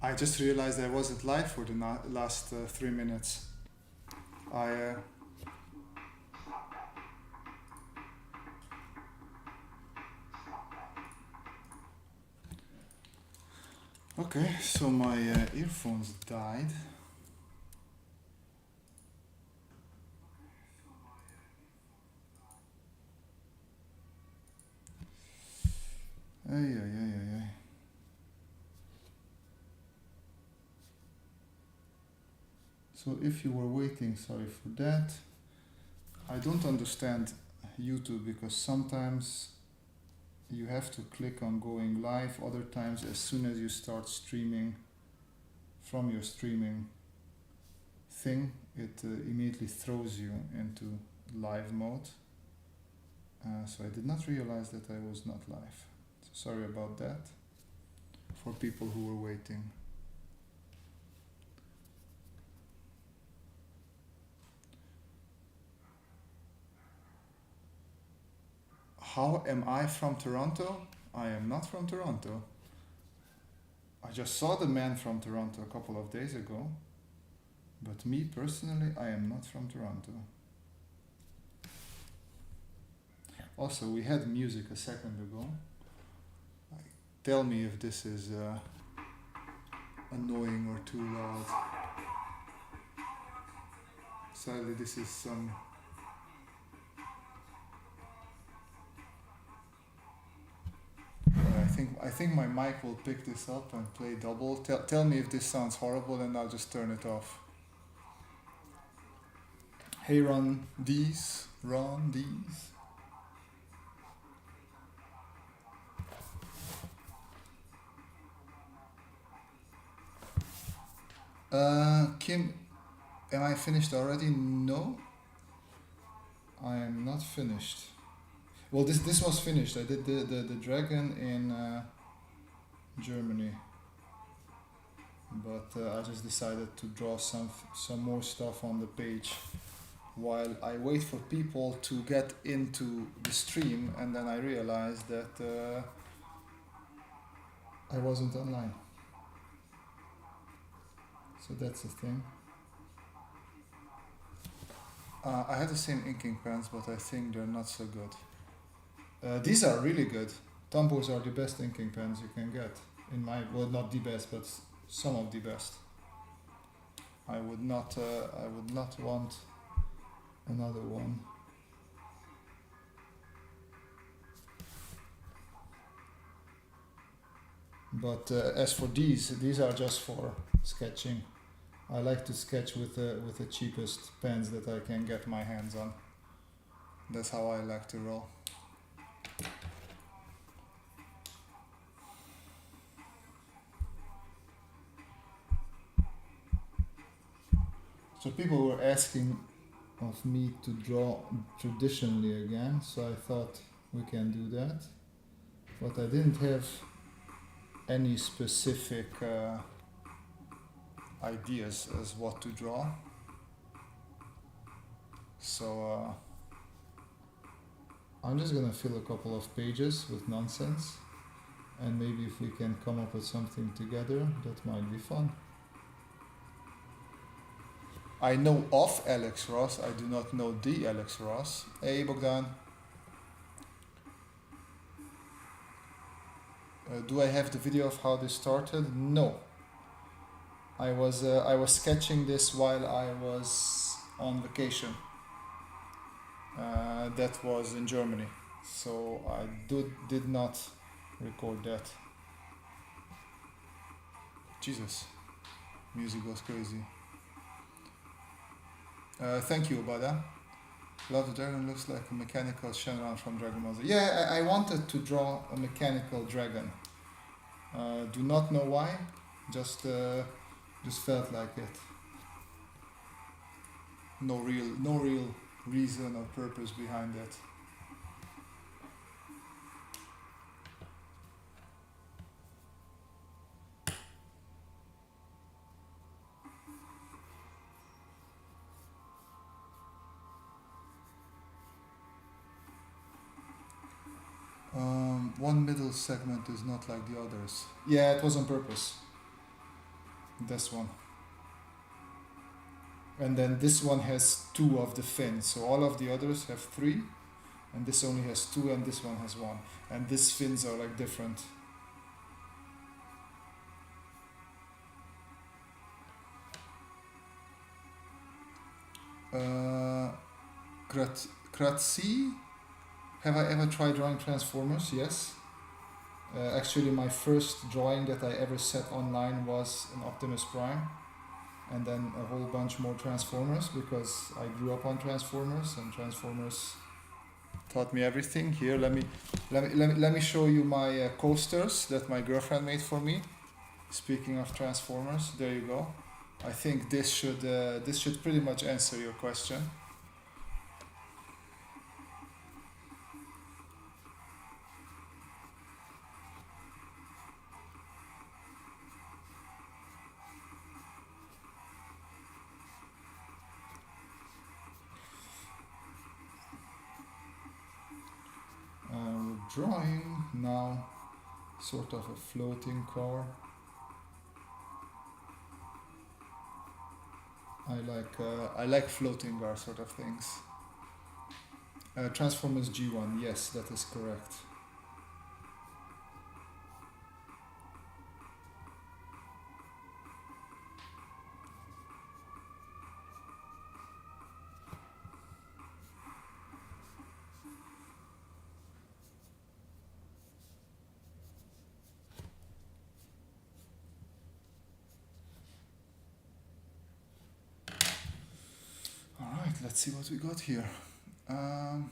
I just realized I wasn't live for the last 3 minutes. I Okay, so my earphones died. Ay, ay, ay, ay, ay. So if you were waiting, sorry for that. I don't understand YouTube because sometimes you have to click on going live, other times as soon as you start streaming from your streaming thing, it immediately throws you into live mode. So I did not realize that I was not live. So sorry about that for people who were waiting. How am I from Toronto? I am not from Toronto. I just saw the man from Toronto a couple of days ago, but me personally, I am not from Toronto. Also, we had music a second ago. Tell me if this is annoying or too loud. Sadly, this is some... I think my mic will pick this up and play double. Tell me if this sounds horrible and I'll just turn it off. Hey, Ron D's. Kim, am I finished already? No, I am not finished. Well, this was finished. I did the dragon in Germany, but I just decided to draw some more stuff on the page while I wait for people to get into the stream, and then I realized that I wasn't online. So that's the thing. I had the same inking pens, but I think they're not so good. These are really good. Tombos are the best inking pens you can get. Well, not the best, but some of the best. I would not want another one. But as for these are just for sketching. I like to sketch with the cheapest pens that I can get my hands on. That's how I like to roll. So people were asking of me to draw traditionally again, so I thought we can do that. But I didn't have any specific ideas as what to draw. So I'm just gonna fill a couple of pages with nonsense, and maybe if we can come up with something together, that might be fun. I know of Alex Ross, I do not know the Alex Ross. Hey Bogdan. Do I have the video of how this started? No. I was sketching this while I was on vacation. That was in Germany, so I did not record that. Jesus, music was crazy. Thank you, Obada. Love the Dragon looks like a mechanical Shenron from Dragon Ball Z. Yeah, I wanted to draw a mechanical dragon. Do not know why, just felt like it. No real reason or purpose behind it. One middle segment is not like the others. Yeah, it was on purpose. This one. And then this one has 2 of the fins, so all of the others have 3, and this only has 2, and this one has 1. And these fins are like different. Kratzi, have I ever tried drawing Transformers? Yes. Actually, my first drawing that I ever set online was an Optimus Prime, and then a whole bunch more Transformers, because I grew up on Transformers, and Transformers taught me everything. Here, let me show you my coasters that my girlfriend made for me. Speaking of Transformers, there you go. I think this should pretty much answer your question. We're drawing now sort of a floating car. I like floating car sort of things. Transformers G1, yes, that is correct. Alright, let's see what we got here. How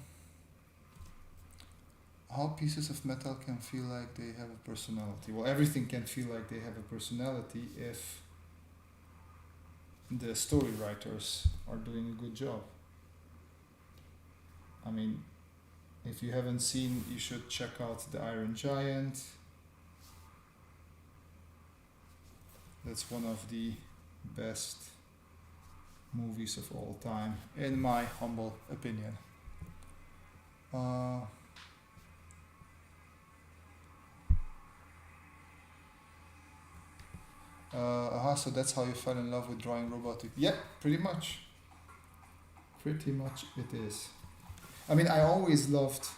pieces of metal can feel like they have a personality. Well, everything can feel like they have a personality if the story writers are doing a good job. I mean, if you haven't seen, you should check out The Iron Giant. That's one of the best movies of all time, in my humble opinion. So that's how you fell in love with drawing robotic. Yeah, pretty much. Pretty much it is. I mean, I always loved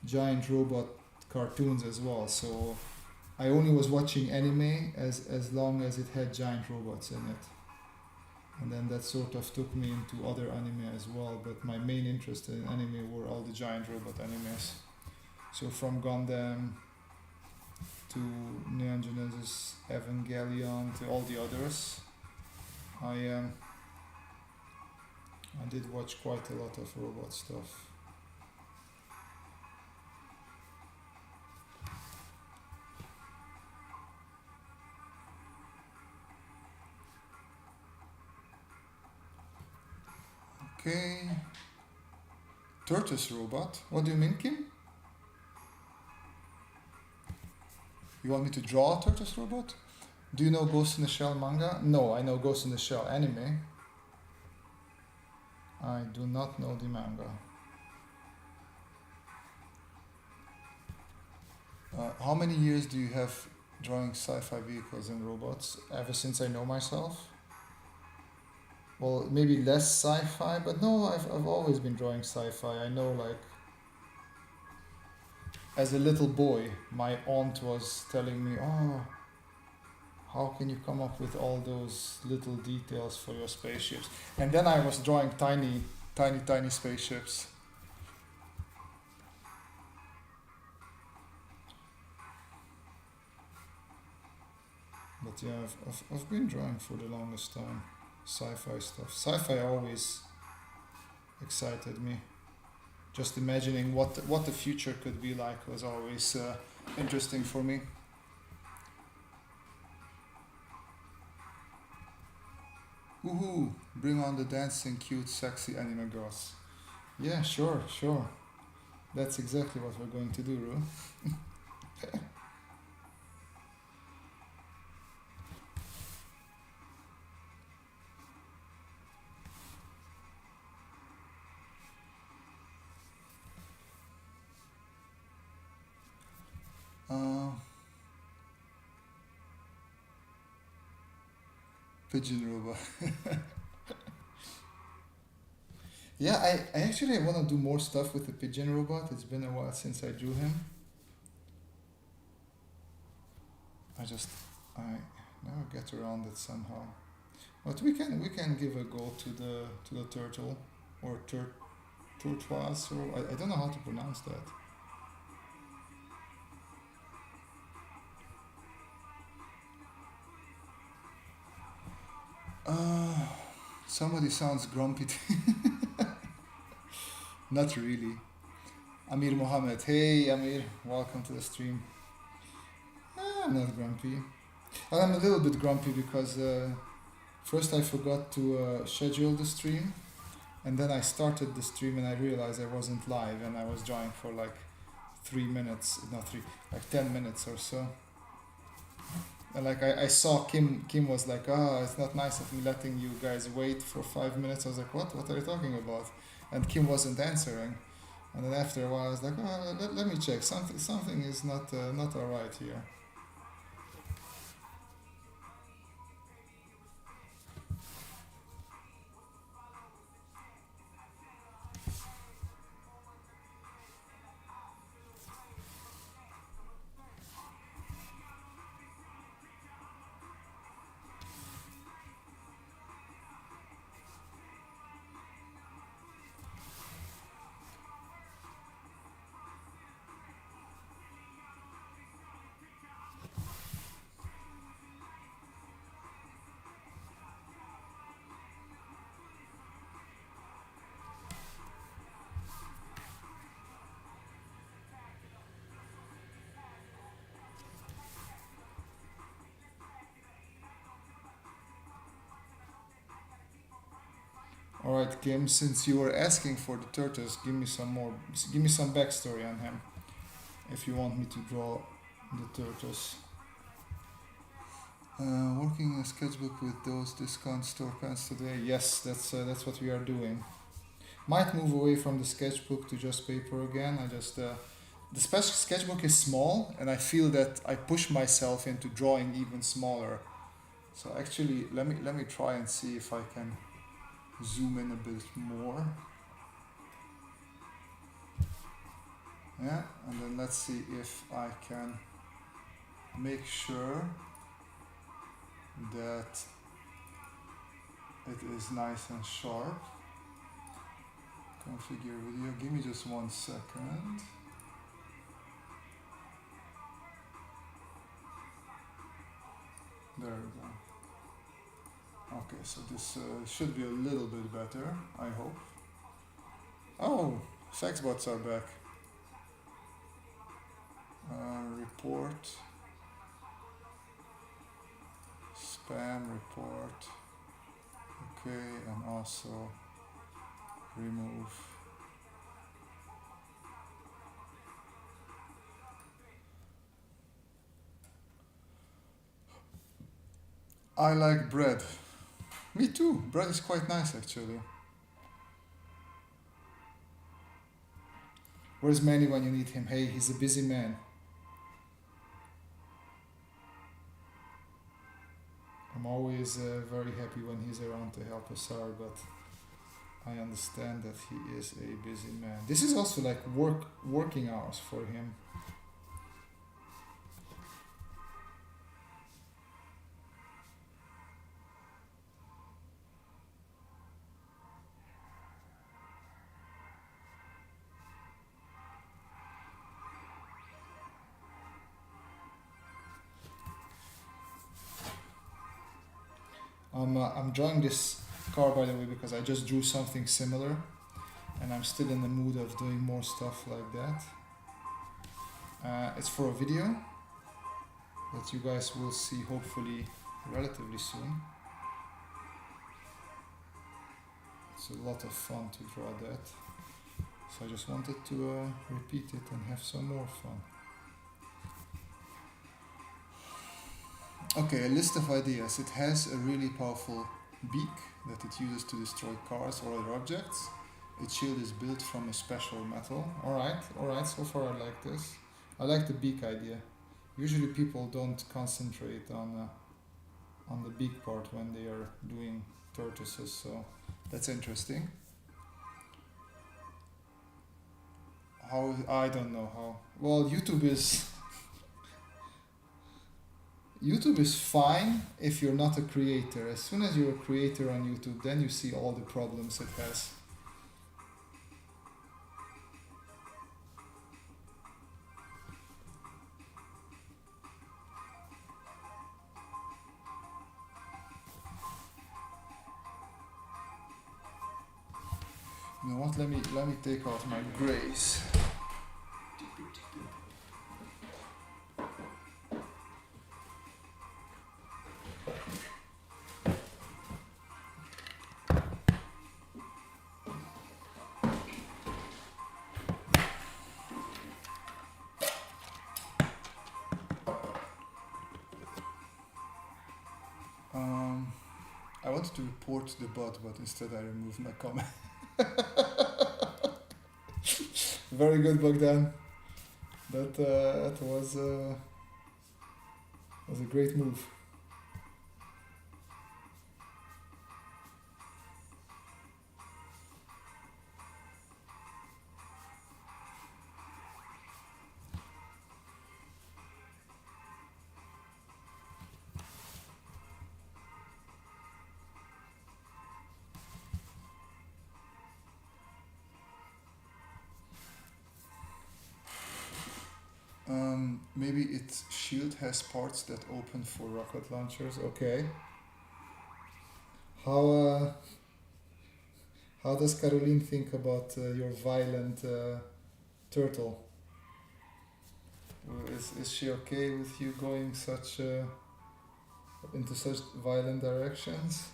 giant robot cartoons as well, so I only was watching anime as long as it had giant robots in it. And then that sort of took me into other anime as well, but my main interest in anime were all the giant robot animes. So from Gundam to Neon Genesis Evangelion to all the others, I did watch quite a lot of robot stuff. Okay. Tortoise robot. What do you mean, Kim? You want me to draw a tortoise robot? Do you know Ghost in the Shell manga? No, I know Ghost in the Shell anime. I do not know the manga. How many years do you have drawing sci-fi vehicles and robots? Ever since I know myself? Well, maybe less sci-fi, but no, I've always been drawing sci-fi. I know, like, as a little boy, my aunt was telling me, oh, how can you come up with all those little details for your spaceships? And then I was drawing tiny spaceships. But yeah, I've been drawing for the longest time. Sci-fi stuff. Sci-fi always excited me. Just imagining what the future could be like was always interesting for me. Woohoo! Bring on the dancing, cute, sexy anime girls. Yeah, sure. That's exactly what we're going to do, Ru. Pigeon robot. Yeah, I actually want to do more stuff with the pigeon robot. It's been a while since I drew him. I never get around it somehow. But we can give a go to the turtle or turtwas, or I don't know how to pronounce that. Somebody sounds grumpy. Not really. Amir Mohammed. Hey Amir, welcome to the stream. I'm not grumpy. I'm a little bit grumpy because first I forgot to schedule the stream, and then I started the stream and I realized I wasn't live and I was drawing for like 3 minutes, not three, like 10 minutes or so. And like I saw Kim was like, it's not nice of me letting you guys wait for 5 minutes. I was like, what are you talking about? And Kim wasn't answering. And then after a while I was like, let me check, something is not alright here. Alright, Kim, since you were asking for the turtles, give me some backstory on him, if you want me to draw the turtles. Working in a sketchbook with those discount store pens today. Yes, that's what we are doing. Might move away from the sketchbook to just paper again. The sketchbook is small, and I feel that I push myself into drawing even smaller. So actually, let me try and see if I can zoom in a bit more. Yeah, and then let's see if I can make sure that it is nice and sharp. Configure video, give me just 1 second. There we go. Okay, so this should be a little bit better, I hope. Oh, Faxbots are back. Report. Spam report. Okay, and also remove. I like bread. Me too. Bread is quite nice actually. Where's Manny when you need him? Hey, he's a busy man. I'm always very happy when he's around to help us out, but I understand that he is a busy man. This is also like working hours for him. I'm drawing this car, by the way, because I just drew something similar and I'm still in the mood of doing more stuff like that. It's for a video that you guys will see hopefully relatively soon. It's a lot of fun to draw that, so I just wanted to repeat it and have some more fun. Okay, a list of ideas. It has a really powerful beak that it uses to destroy cars or other objects. Its shield is built from a special metal. Alright, so far I like this. I like the beak idea. Usually people don't concentrate on on the big part when they are doing tortoises, so that's interesting. How, I don't know how. Well, YouTube is fine if you're not a creator. As soon as you're a creator on YouTube, then you see all the problems it has. You know what? Let me take out my grays. I wanted to report the bot, but instead I removed my comment. Very good, Bogdan. That was a great move. Maybe its shield has parts that open for rocket launchers. Okay. How does Caroline think about your violent turtle? Is she okay with you going into such violent directions?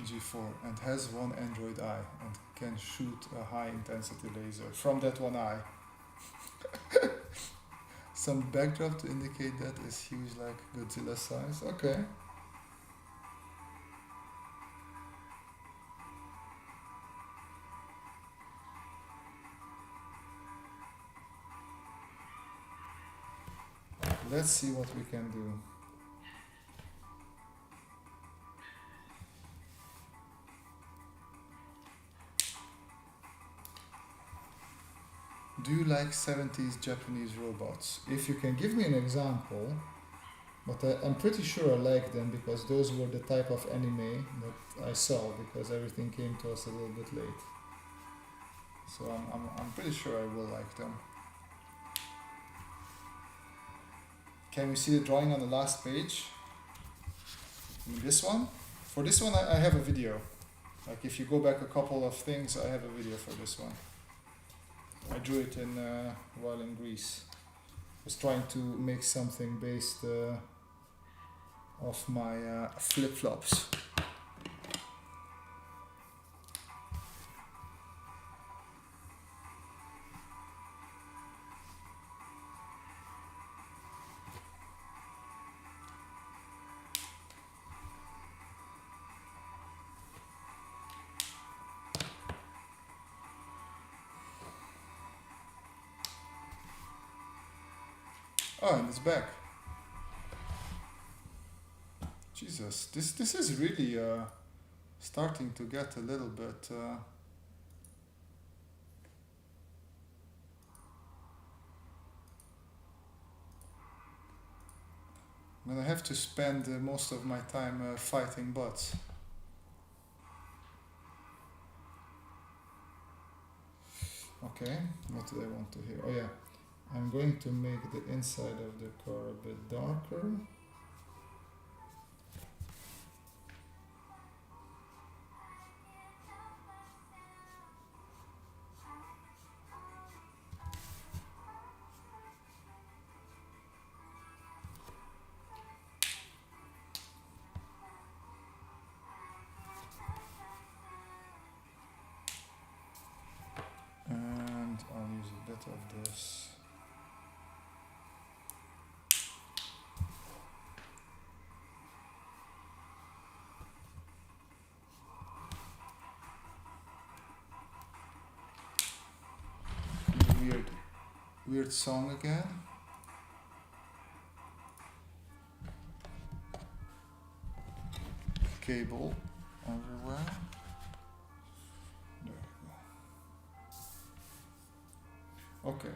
G4 and has one Android eye and can shoot a high intensity laser from that one eye. Some backdrop to indicate that is huge, like Godzilla size. Okay. Let's see what we can do. Do you like 70s Japanese robots? If you can give me an example, but I'm pretty sure I like them because those were the type of anime that I saw, because everything came to us a little bit late. So I'm pretty sure I will like them. Can we see the drawing on the last page? This one? For this one I have a video. Like if you go back a couple of things, I have a video for this one. I drew it while in Greece. I was trying to make something based off my flip-flops. Oh, and it's back. Jesus, this is really starting to get a little bit. I'm gonna have to spend most of my time fighting bots. Okay, what do I want to hear? Oh yeah. I'm going to make the inside of the car a bit darker. And I'll use a bit of this. weird song again. Cable everywhere. There we go. Okay.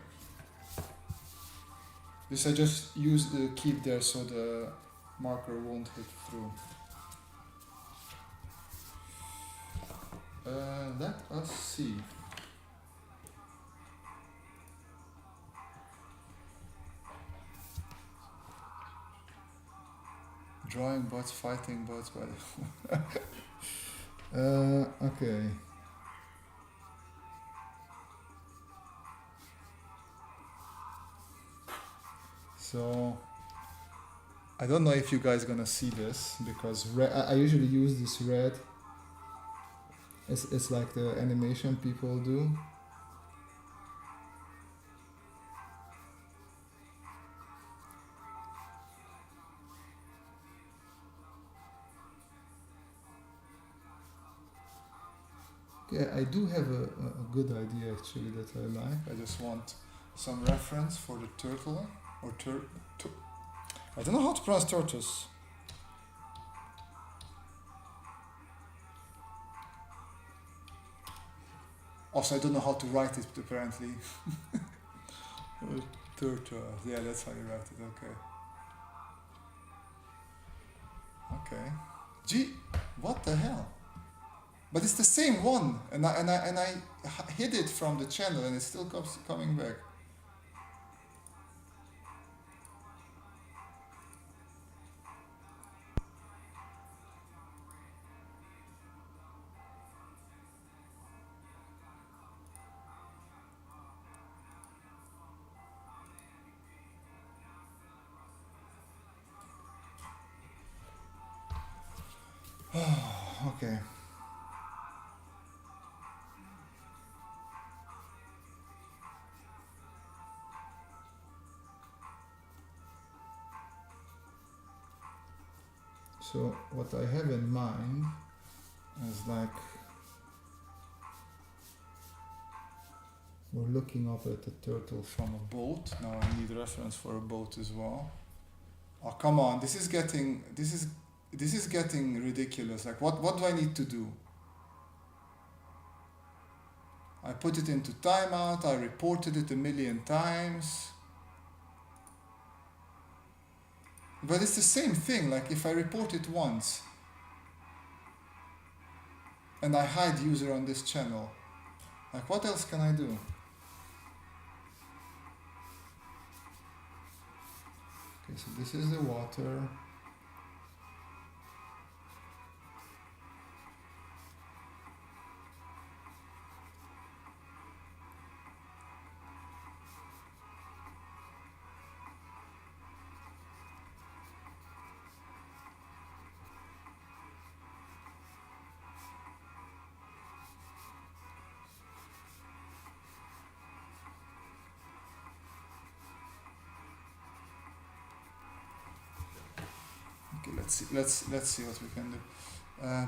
This I just use the keep there so the marker won't hit through. Let us see. Drawing bots, fighting bots, by the okay. So I don't know if you guys gonna see this because I usually use this red. It's like the animation people do. Yeah, I do have a good idea actually that I like. I just want some reference for the turtle or I don't know how to pronounce tortoise. Also, I don't know how to write it apparently. Turtle. Yeah, that's how you write it. Okay. Okay. Gee, what the hell? But it's the same one, and I hid it from the channel, and it still comes coming back. Okay. So what I have in mind is like we're looking up at a turtle from a boat. Now I need reference for a boat as well. Oh come on, this is getting ridiculous. Like what do I need to do? I put it into timeout, I reported it 1,000,000 times. But it's the same thing, like if I report it once and I hide user on this channel, like what else can I do? Okay, so this is the water. Okay, let's see what we can do.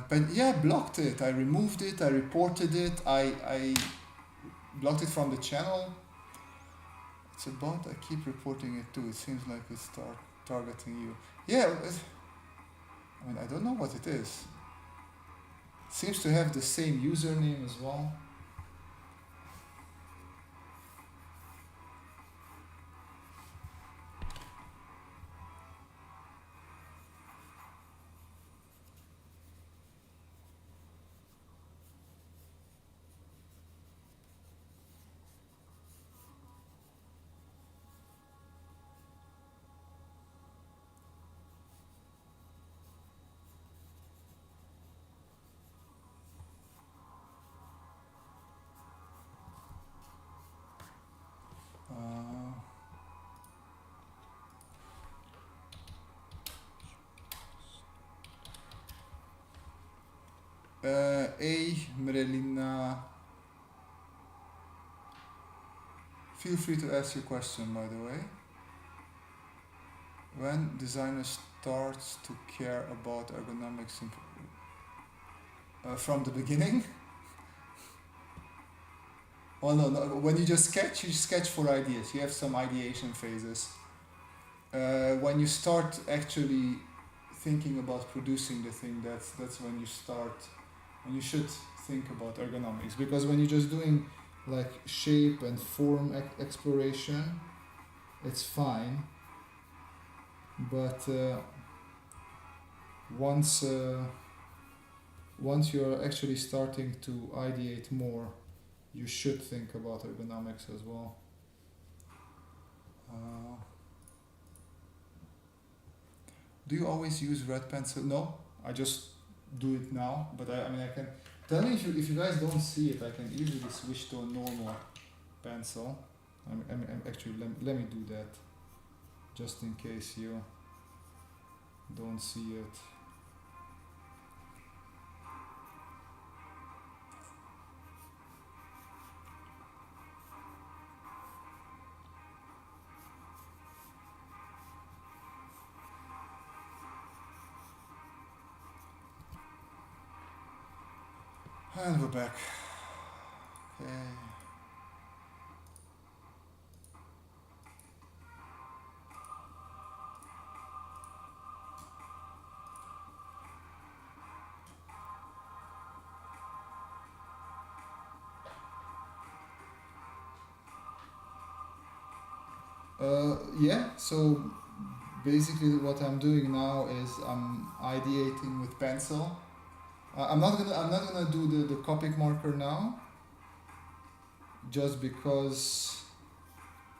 But yeah, blocked it. I removed it. I reported it. I blocked it from the channel. It's a bot. I keep reporting it too. It seems like it's targeting you. Yeah. I mean, I don't know what it is. It seems to have the same username as well. Mrelina, feel free to ask your question, by the way. When designer starts to care about ergonomics from the beginning? Oh no, no. When you just sketch, you sketch for ideas. You have some ideation phases. When you start actually thinking about producing the thing, that's when you start. When you should think about ergonomics, because when you're just doing like shape and form exploration, it's fine. But once once you're actually starting to ideate more, you should think about ergonomics as well. Do you always use red pencil? No, I just do it now. But I mean, I can tell me if you guys don't see it, I can easily switch to a normal pencil. Actually, let me do that, just in case you don't see it. And we're back. Okay. Yeah, so basically what I'm doing now is I'm ideating with pencil. I'm not gonna do the Copic marker now, just because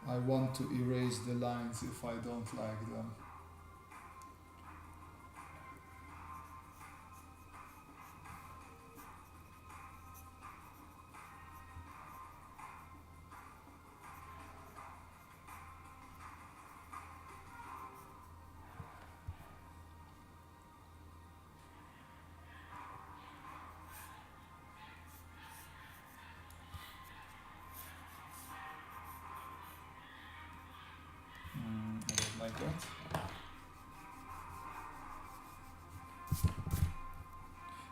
I want to erase the lines if I don't like them. I don't like that.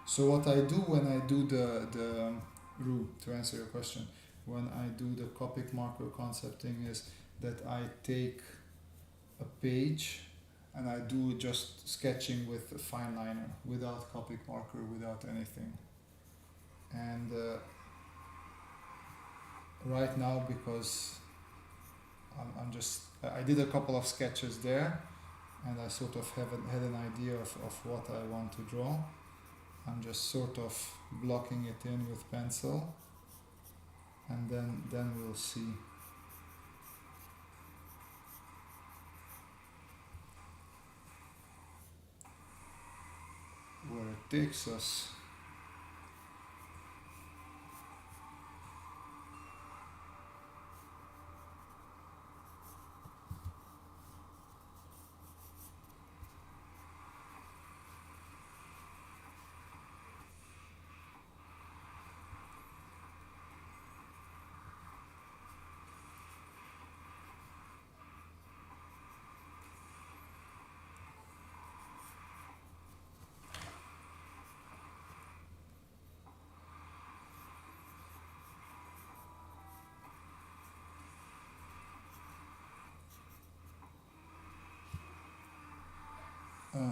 So what I do when I do the Rue, to answer your question, when I do the Copic marker concepting is that I take a page and I do just sketching with a fine liner, without Copic marker, without anything. And right now, because I did a couple of sketches there, and I sort of had an idea of what I want to draw. I'm just sort of blocking it in with pencil, and then we'll see. Where it takes us.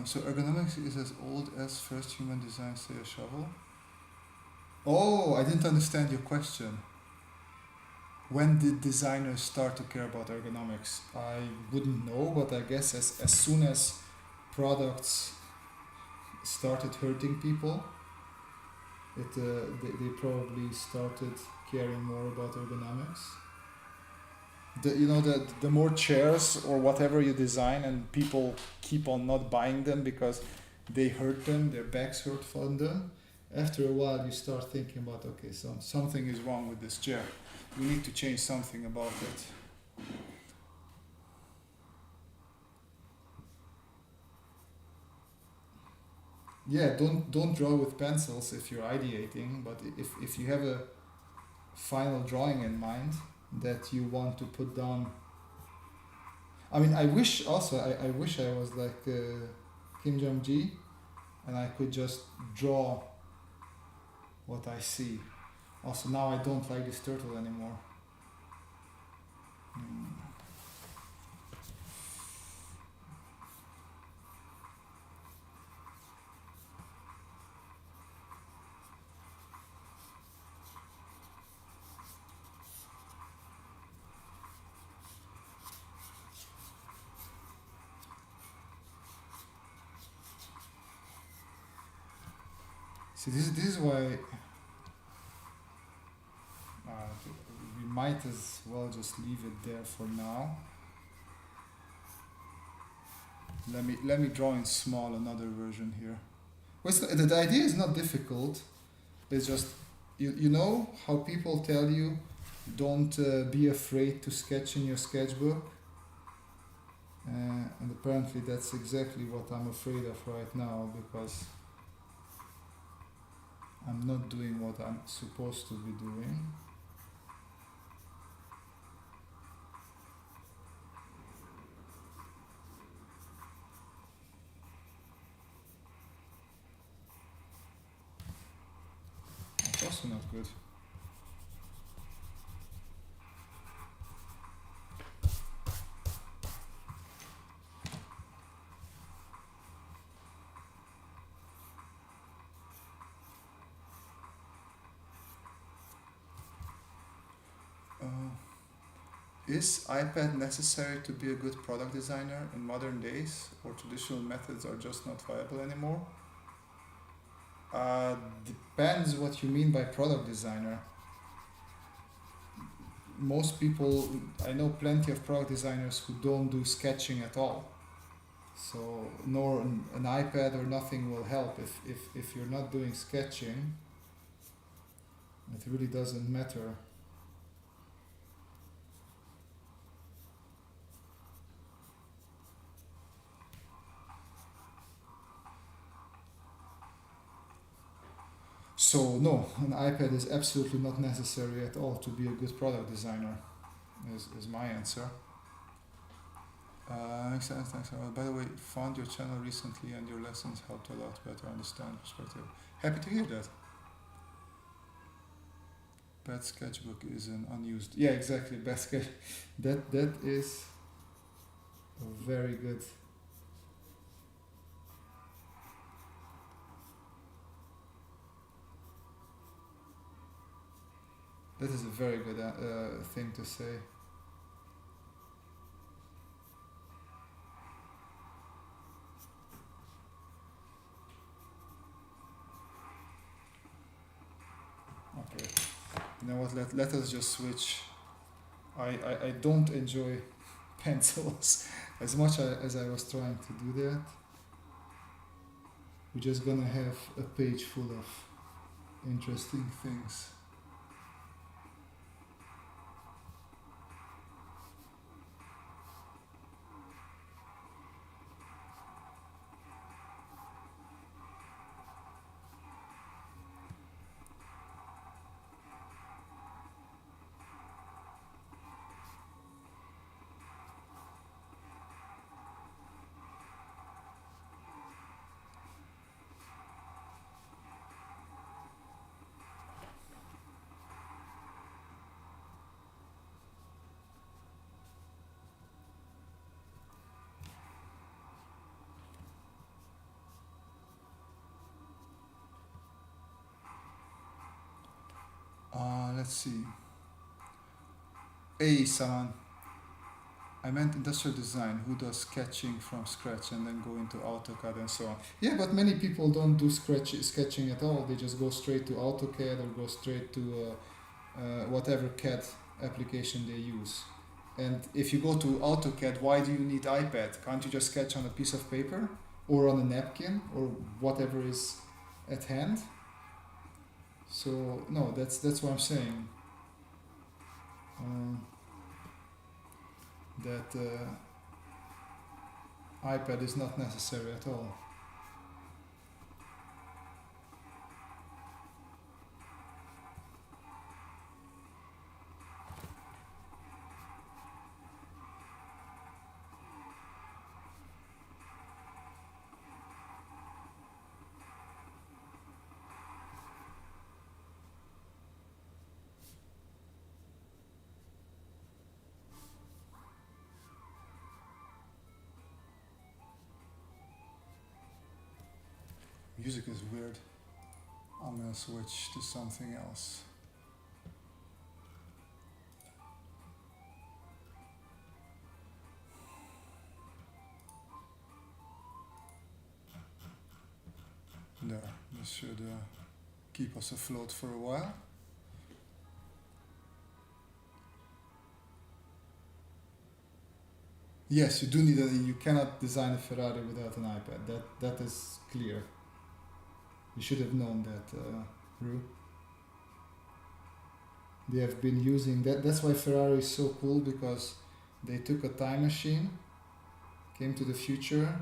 So ergonomics is as old as first human design, say a shovel. Oh, I didn't understand your question. When did designers start to care about ergonomics? I wouldn't know, but I guess as soon as products started hurting people, they probably started caring more about ergonomics. The more chairs or whatever you design and people keep on not buying them because they hurt them, their backs hurt from them, after a while you start thinking about, okay, something is wrong with this chair, we need to change something about it. Yeah, don't draw with pencils if you're ideating, but if you have a final drawing in mind that you want to put down. I mean, I wish I wish I was like Kim Jong-ji, and I could just draw what I see. Also now I don't like this turtle anymore. See, this is why we might as well just leave it there for now. Let me draw in small another version here. Well, the idea is not difficult. It's just you know how people tell you don't be afraid to sketch in your sketchbook, and apparently that's exactly what I'm afraid of right now, because I'm not doing what I'm supposed to be doing. That's also not good. Is iPad necessary to be a good product designer in modern days, or traditional methods are just not viable anymore? Depends what you mean by product designer. Most people, I know plenty of product designers who don't do sketching at all. So nor an iPad or nothing will help if you're not doing sketching. It really doesn't matter. So no, an iPad is absolutely not necessary at all to be a good product designer, is my answer. Makes sense, thanks. By the way, found your channel recently and your lessons helped a lot better understand perspective. Happy to hear that. Bad Sketchbook is an unused. Yeah, exactly. Bad sketch. That is a very good. That is a very good thing to say. Okay. You know what? Let us just switch. I don't enjoy pencils as much as I was trying to do that. We're just gonna have a page full of interesting things. Let's see. Hey, someone. I meant industrial design, who does sketching from scratch and then go into AutoCAD and so on. Yeah, but many people don't do sketching at all. They just go straight to AutoCAD or go straight to whatever CAD application they use. And if you go to AutoCAD, why do you need iPad? Can't you just sketch on a piece of paper or on a napkin or whatever is at hand? So no, that's what I'm saying. That iPad is not necessary at all. Music is weird. I'm gonna switch to something else. There, this should keep us afloat for a while. Yes, you do need you cannot design a Ferrari without an iPad. That is clear. You should have known that, Rue. They have been using that. That's why Ferrari is so cool, because they took a time machine, came to the future,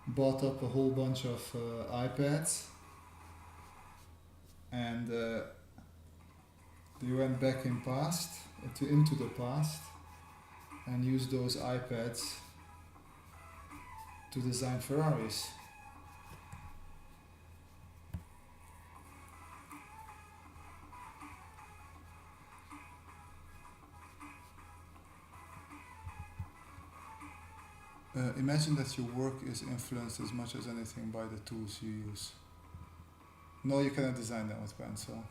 bought up a whole bunch of iPads, and they went back into the past, and used those iPads to design Ferraris. Imagine that your work is influenced as much as anything by the tools you use. No, you cannot design that with pencil.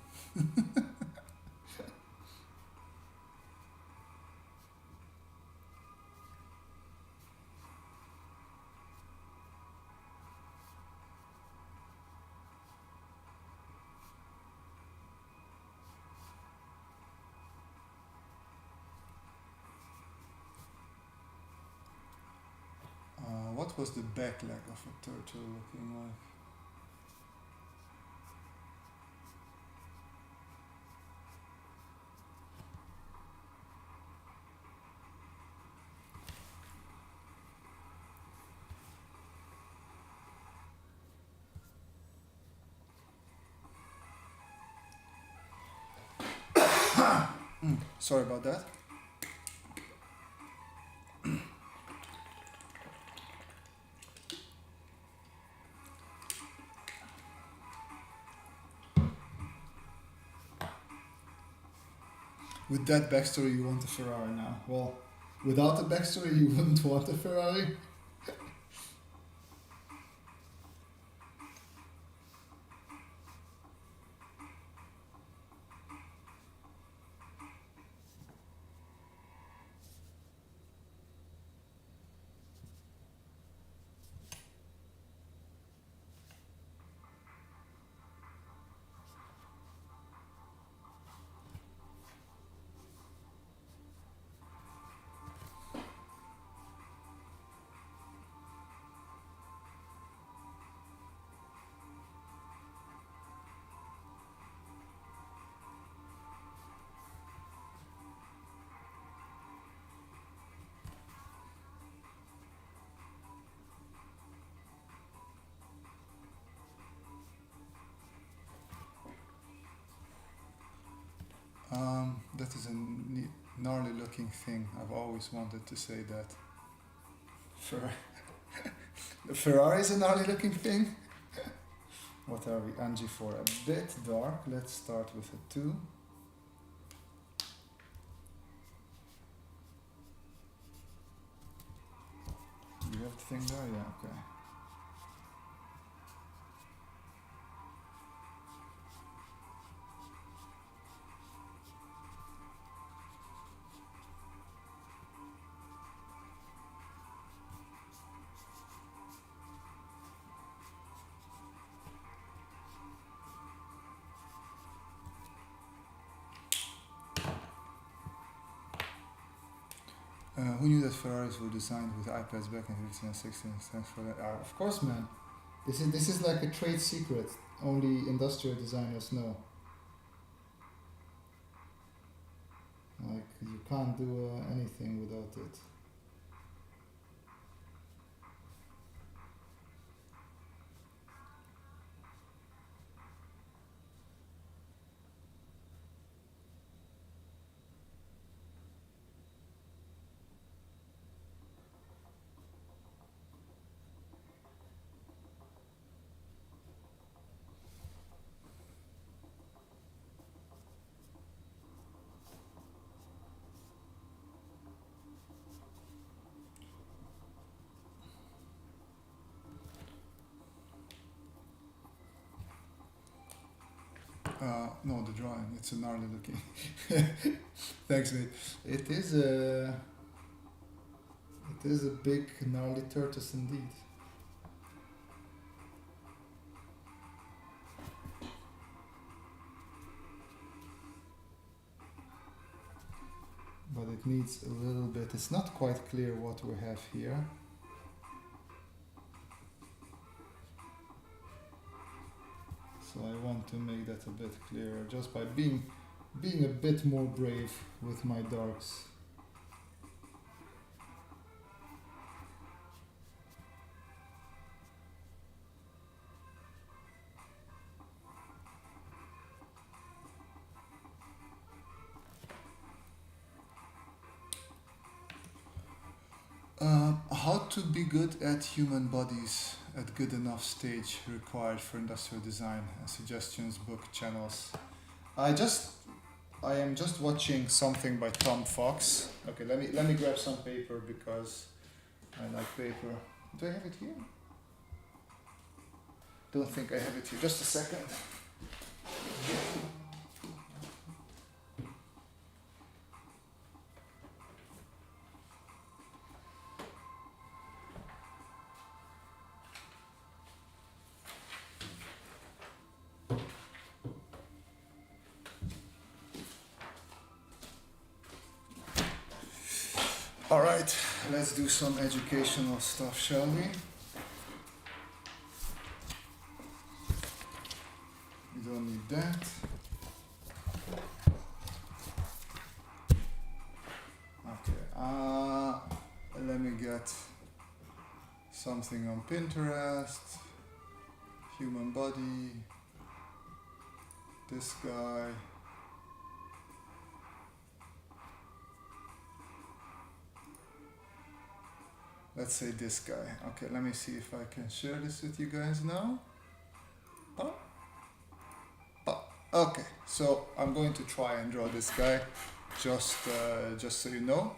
What was the back leg of a turtle looking like? Sorry about that. With that backstory, you want a Ferrari now. Well, without the backstory, you wouldn't want a Ferrari. That is a gnarly looking thing. I've always wanted to say that. The Ferrari is a gnarly looking thing. What are we? Angie for a bit dark. Let's start with a 2. Do you have the thing there? Yeah, okay. Who knew that Ferraris were designed with iPads back in 15 and 16? Thanks for that. Of course, man. This is like a trade secret. Only industrial designers know. Like, you can't do anything without it. No, the drawing. It's a gnarly looking. Thanks, mate. It is a big gnarly tortoise indeed. But it needs a little bit. It's not quite clear what we have here. So I want to make that a bit clearer just by being a bit more brave with my darks. How to be good at human bodies at good enough stage required for industrial design. Suggestions, book, channels. I am just watching something by Tom Fox. Okay, let me grab some paper because I like paper. Do I have it here? Don't think I have it here. Just a second. Alright, let's do some educational stuff, shall we? We don't need that. Okay, let me get something on Pinterest. Human body. This guy. Let's say this guy. Okay, let me see if I can share this with you guys now. Oh. Oh. Okay, so I'm going to try and draw this guy, just so you know.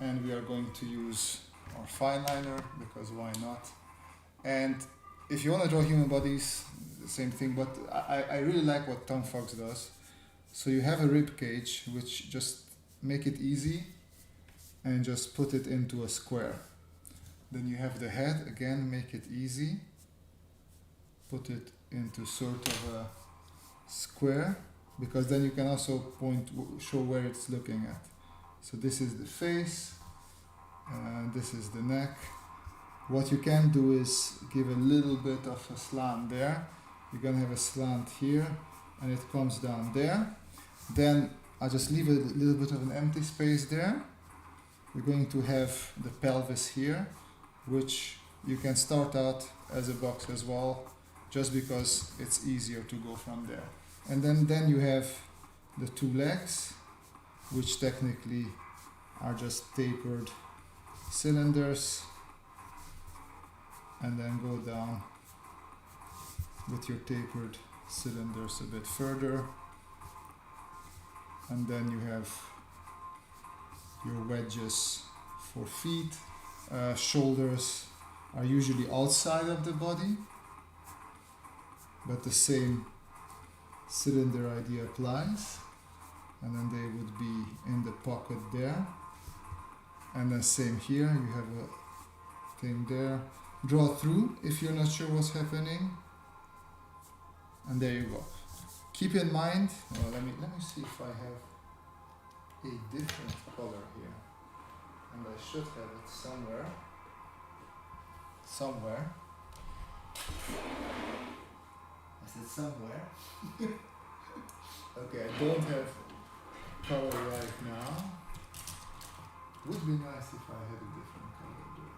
And we are going to use our fine liner because why not? And if you want to draw human bodies, the same thing. But I really like what Tom Fox does. So you have a rib cage, which just make it easy and just put it into a square. Then you have the head, again, make it easy, put it into sort of a square, because then you can also show where it's looking at. So this is the face, this is the neck. What you can do is give a little bit of a slant there. You're gonna have a slant here and it comes down there. Then I'll just leave a little bit of an empty space there. We're going to have the pelvis here, which you can start out as a box as well, just because it's easier to go from there. And then you have the two legs, which technically are just tapered cylinders, and then go down with your tapered cylinders a bit further. And then you have your wedges for feet. Shoulders are usually outside of the body, but the same cylinder idea applies. And then they would be in the pocket there. And then same here, you have a thing there. Draw through if you're not sure what's happening. And there you go. Keep in mind, let me see if I have a different color here. And I should have it somewhere. Somewhere. I said somewhere. Okay, I don't have color right now. Would be nice if I had a different color though.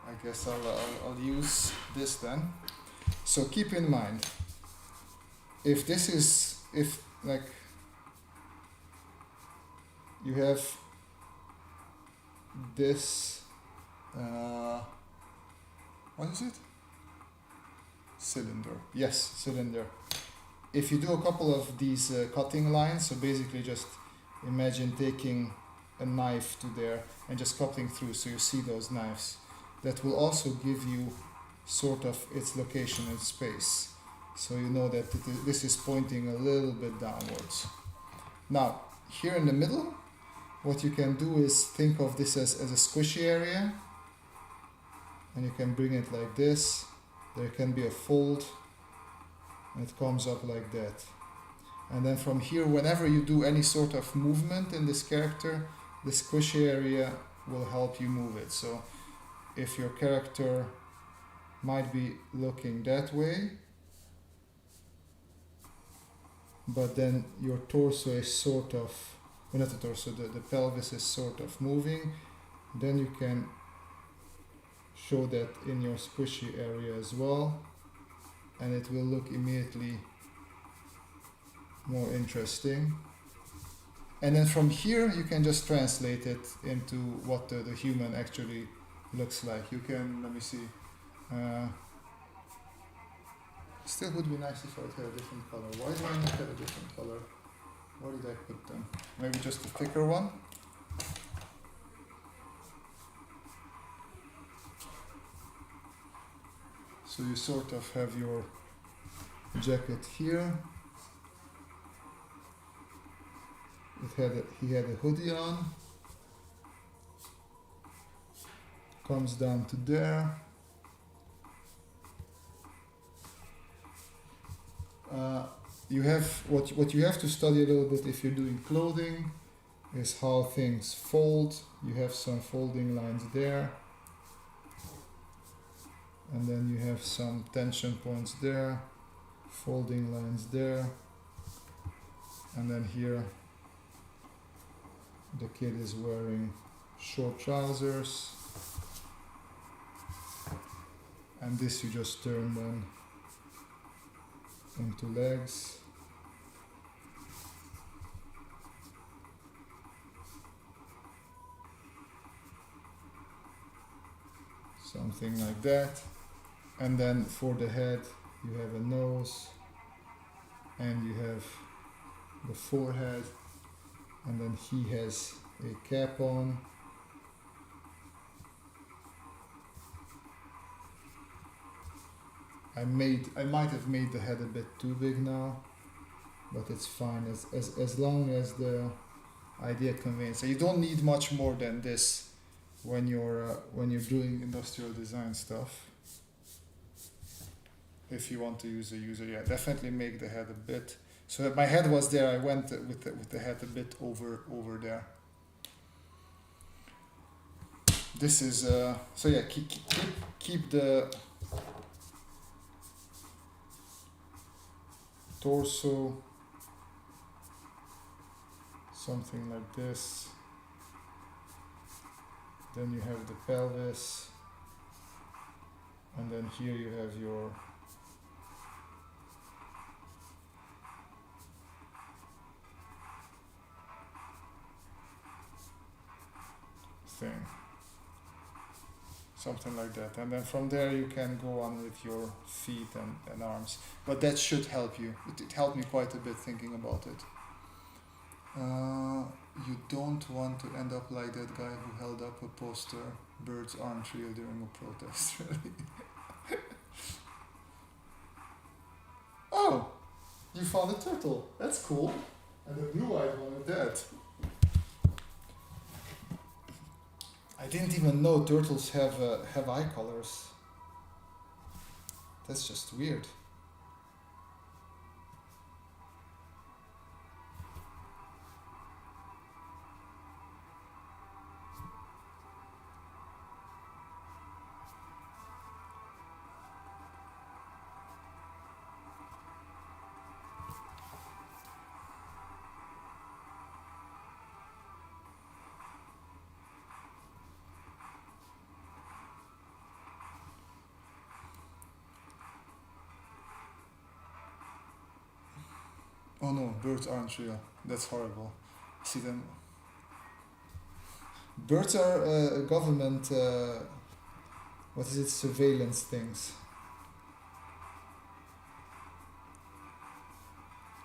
I guess I'll use this then. So keep in mind, if like you have this, what is it? Cylinder. Yes, cylinder. If you do a couple of these cutting lines, so basically just imagine taking a knife to there and just coupling through, so you see those knives. That will also give you sort of its location in space, so you know that this is pointing a little bit downwards. Now here in the middle, what you can do is think of this as a squishy area, and you can bring it like this. There can be a fold, and it comes up like that. And then from here, whenever you do any sort of movement in this character, the squishy area will help you move it. So if your character might be looking that way, but then your torso is sort of, well, not the torso, the pelvis is sort of moving, then you can show that in your squishy area as well, and it will look immediately more interesting. And then from here you can just translate it into what the human actually looks like. You can, let me see, still would be nice if I had a different color. Why do I not have a different color? Where did I put them? Maybe just a thicker one? So you sort of have your jacket here. He had a hoodie on. Comes down to there. You have what you have to study a little bit if you're doing clothing is how things fold. You have some folding lines there, and then you have some tension points there, folding lines there, and then here the kid is wearing short trousers, and this you just turn then into legs. Something like that. And then for the head you have a nose, and you have the forehead, and then he has a cap on. I might have made the head a bit too big now, but it's fine as long as the idea conveys. So you don't need much more than this when you're doing industrial design stuff. If you want to use a user, yeah, definitely make the head a bit. So my head was there. I went with the head a bit over there. This is so yeah. Keep the torso something like this. Then you have the pelvis, and then here you have your thing, something like that. And then from there you can go on with your feet and arms, but that should help you. It helped me quite a bit thinking about it. You don't want to end up like that guy who held up a poster, "Birds aren't real," during a protest. Really? Oh, you found a turtle. That's cool. And a blue-eyed one at that. I didn't even know turtles have eye colors. That's just weird. Oh no, birds aren't real. That's horrible. See them. Birds are government, what is it, surveillance things.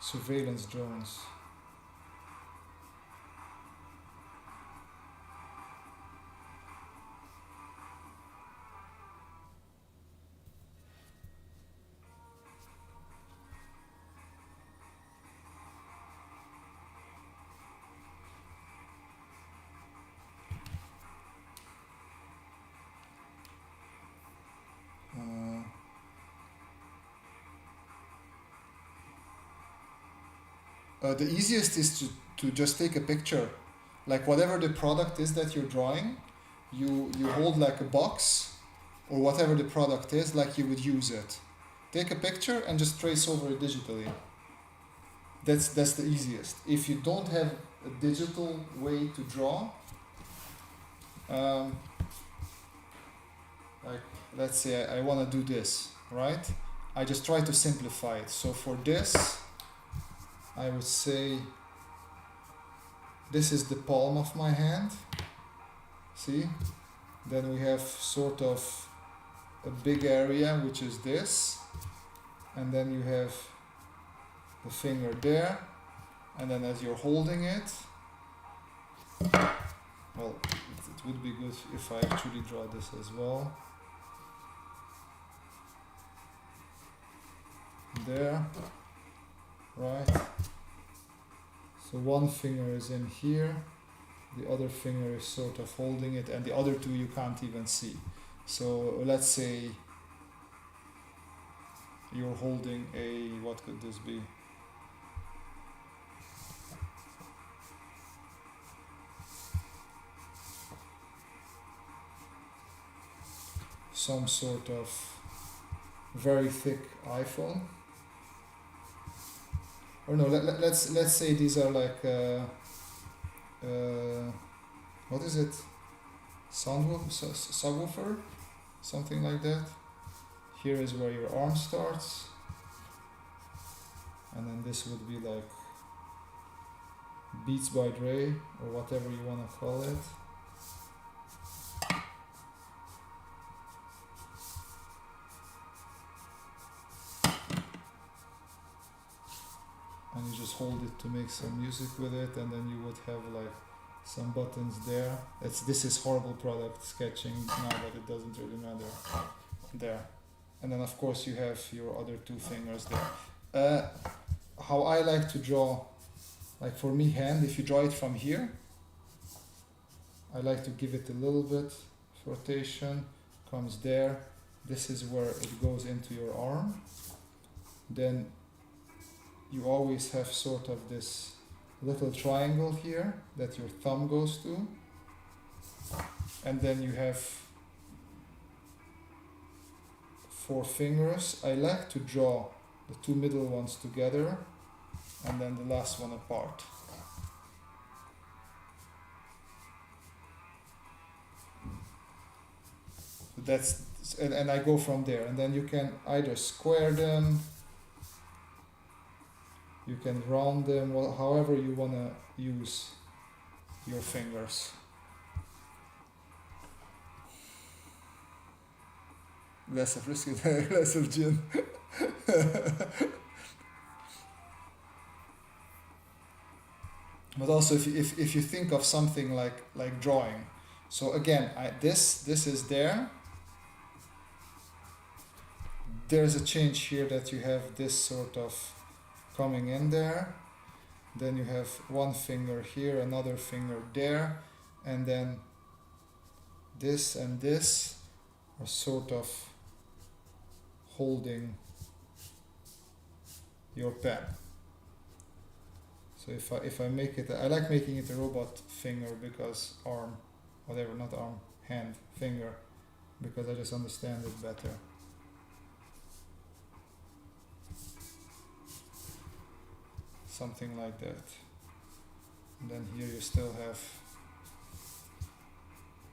Surveillance drones. The easiest is to just take a picture. Like whatever the product is that you're drawing, you hold like a box or whatever the product is, like you would use it. Take a picture and just trace over it digitally. That's the easiest. If you don't have a digital way to draw, like let's say I want to do this, right? I just try to simplify it. So for this, I would say this is the palm of my hand. See? Then we have sort of a big area, which is this. And then you have the finger there. And then as you're holding it, well, it would be good if I actually draw this as well. There, right? So one finger is in here, the other finger is sort of holding it, and the other two you can't even see. So let's say you're holding a, what could this be? Some sort of very thick iPhone. Or no, let's say these are like what is it? Subwoofer, something like that. Here is where your arm starts, and then this would be like Beats by Dre or whatever you want to call it. And you just hold it to make some music with it, and then you would have like some buttons there. This is horrible product sketching now, but it doesn't really matter. There. And then of course you have your other two fingers there. How I like to draw, like for me hand, if you draw it from here, I like to give it a little bit of rotation, comes there. This is where it goes into your arm. Then you always have sort of this little triangle here that your thumb goes to, and then you have 4 fingers. I like to draw the 2 middle ones together and then the last one apart. That's and I go from there, and then you can either square them, you can round them, however you want to use your fingers. Less of risky, less of gin. But also if you think of something like drawing, so again, this is there. There's a change here that you have this sort of coming in there, then you have one finger here, another finger there, and then this and this are sort of holding your pen. So if I make it, I like making it a robot finger, because arm, whatever, not arm, hand, finger, because I just understand it better. Something like that. And then here you still have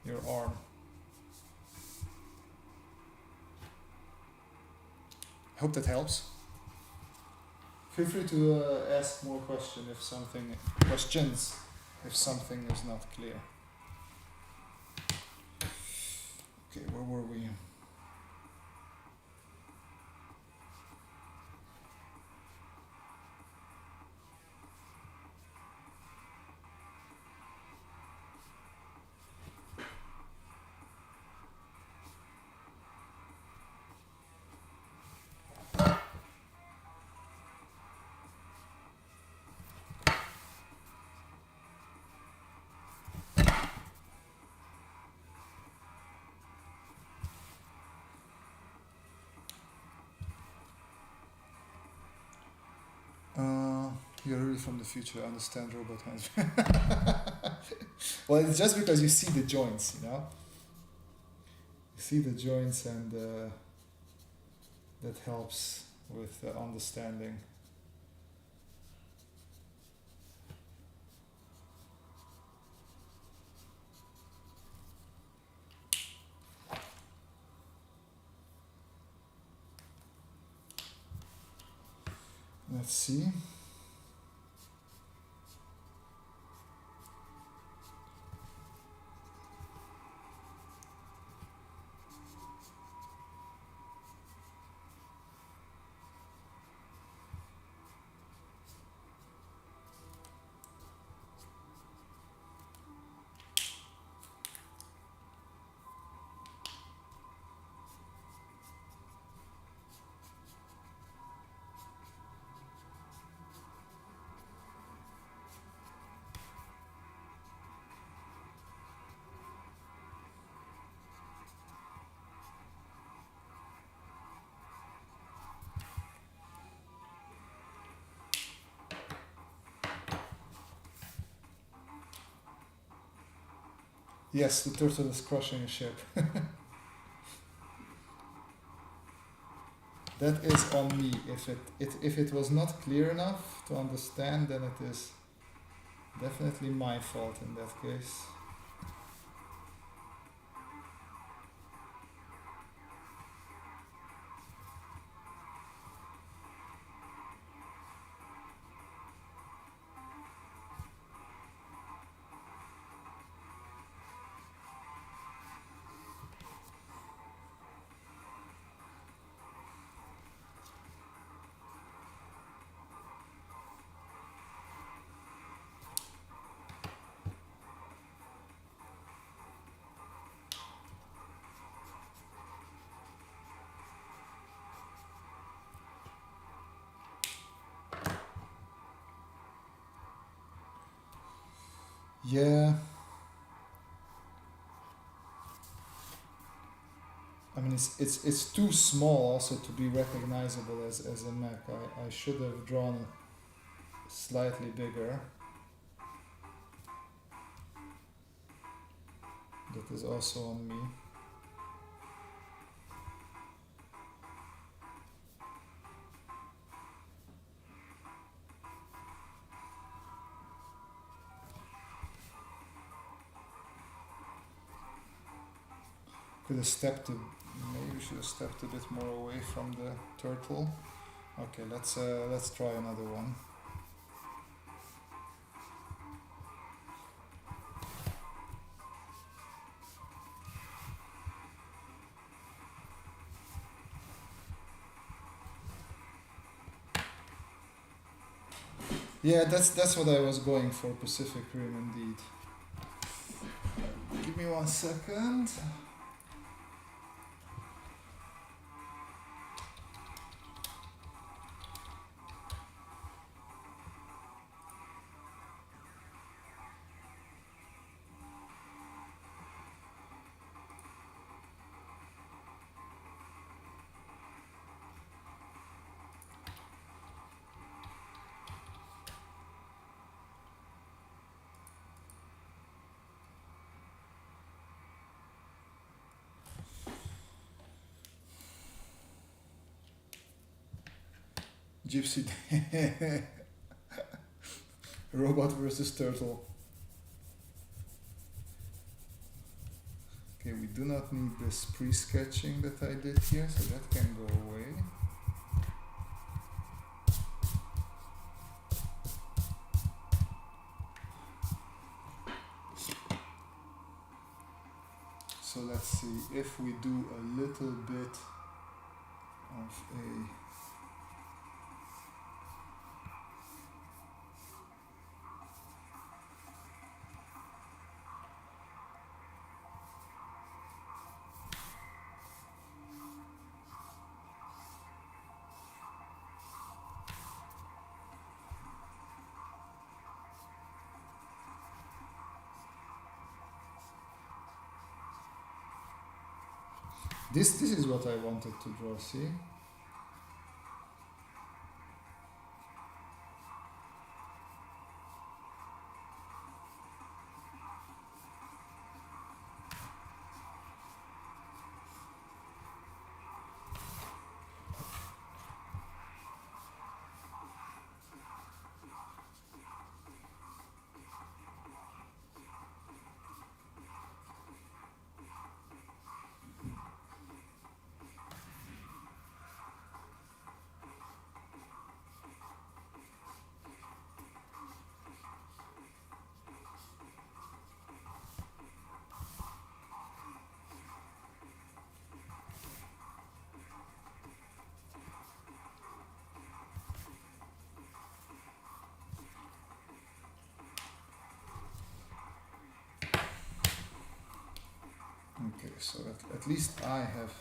your arm. I hope that helps. Feel free to ask more questions if something is not clear. Okay, where were we? you're really from the future, I understand robot hands. Well, it's just because you see the joints, you know? You see the joints and that helps with understanding. Let's see. Yes, the turtle is crushing a ship. That is on me. If it was not clear enough to understand, then it is definitely my fault in that case. Yeah. I mean, it's too small also to be recognizable as a Mac. I should have drawn it slightly bigger. That is also on me. Could have stepped maybe should have stepped a bit more away from the turtle. Okay, let's try another one. Yeah, that's what I was going for, Pacific Rim indeed. Give me 1 second. Gypsy robot versus turtle. Okay, we do not need this pre-sketching that I did here, so that can go away. So let's see if we do a little bit of a This is what I wanted to draw, see? so at least I have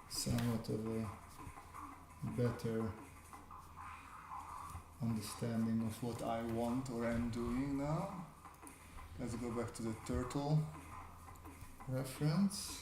somewhat of a better understanding of what I want or am doing now. Let's go back to the turtle reference.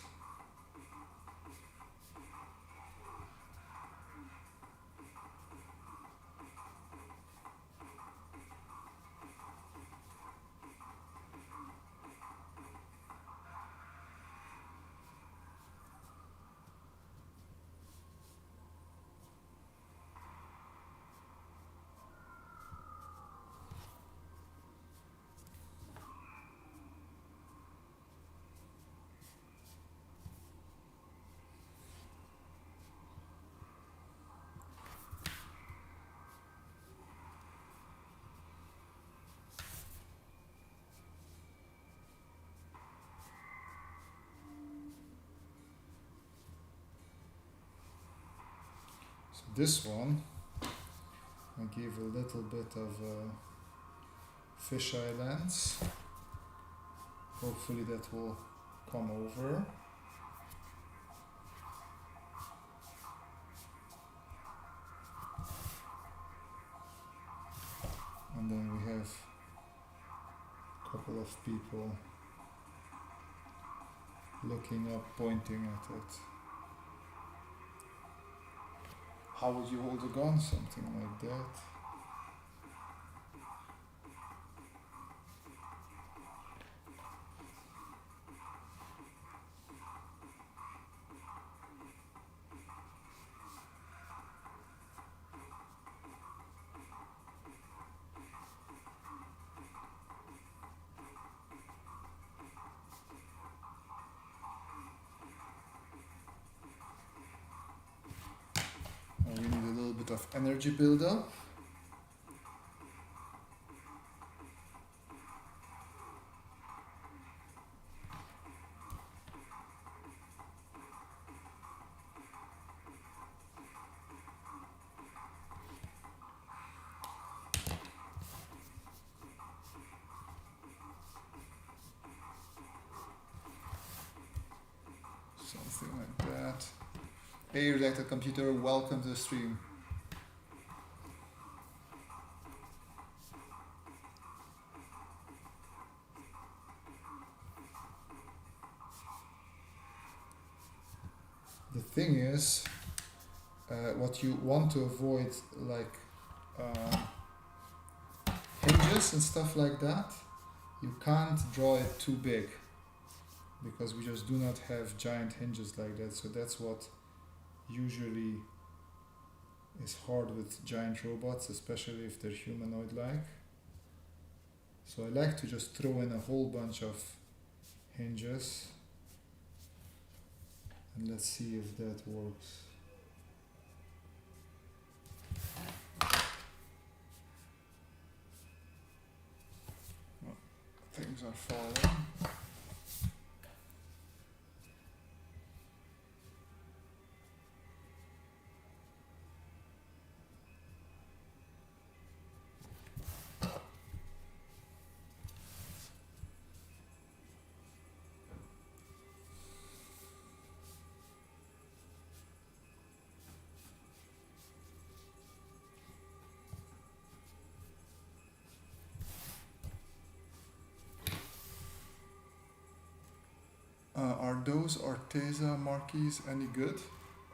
So this one, I give a little bit of a fisheye lens. Hopefully that will come over. And then we have a couple of people looking up, pointing at it. How would you hold a gun? Something like that. We need a little bit of energy build-up. Something like that. Hey, Redacted Computer, welcome to the stream. The thing is, what you want to avoid, like hinges and stuff like that, you can't draw it too big, because we just do not have giant hinges like that. So that's what usually is hard with giant robots, especially if they're humanoid-like. So I like to just throw in a whole bunch of hinges, and let's see if that works. Oh, things are falling. Are those Arteza marquees any good?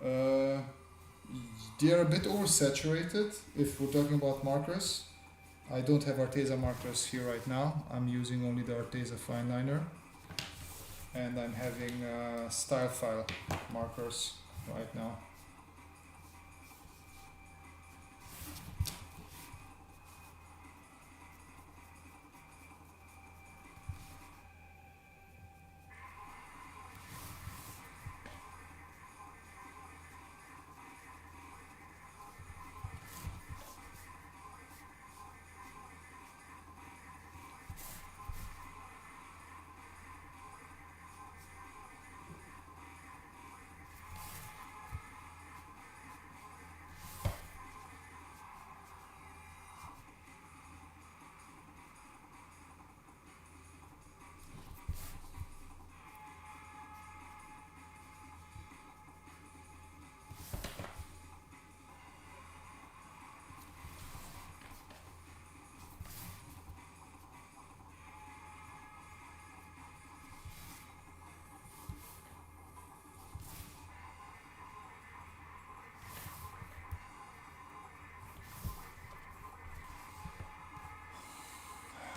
They are a bit oversaturated if we're talking about markers. I don't have Arteza markers here right now. I'm using only the Arteza fineliner. And I'm having style file markers right now.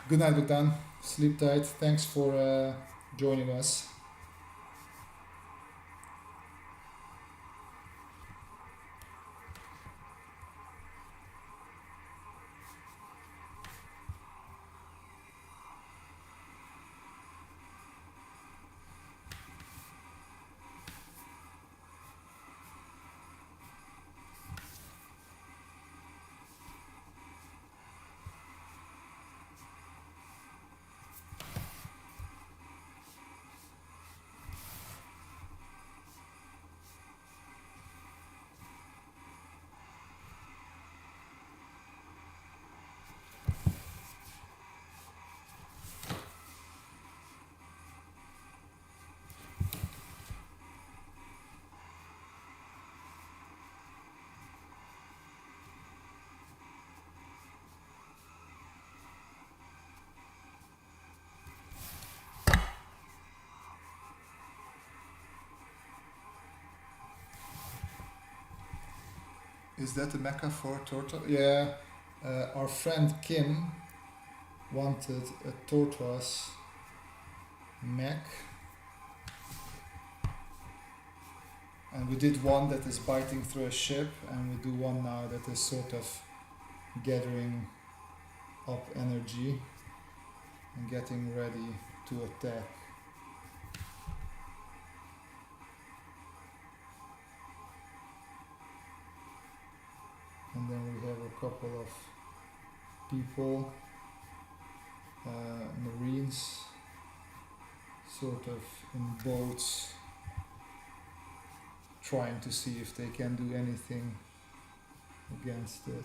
Good night, Bogdan. Sleep tight. Thanks for joining us. Is that a mecca for tortoise? Yeah, our friend Kim wanted a tortoise mech, and we did one that is biting through a ship, and we do one now that is sort of gathering up energy and getting ready to attack. And then we have a couple of people, Marines, sort of in boats, trying to see if they can do anything against it.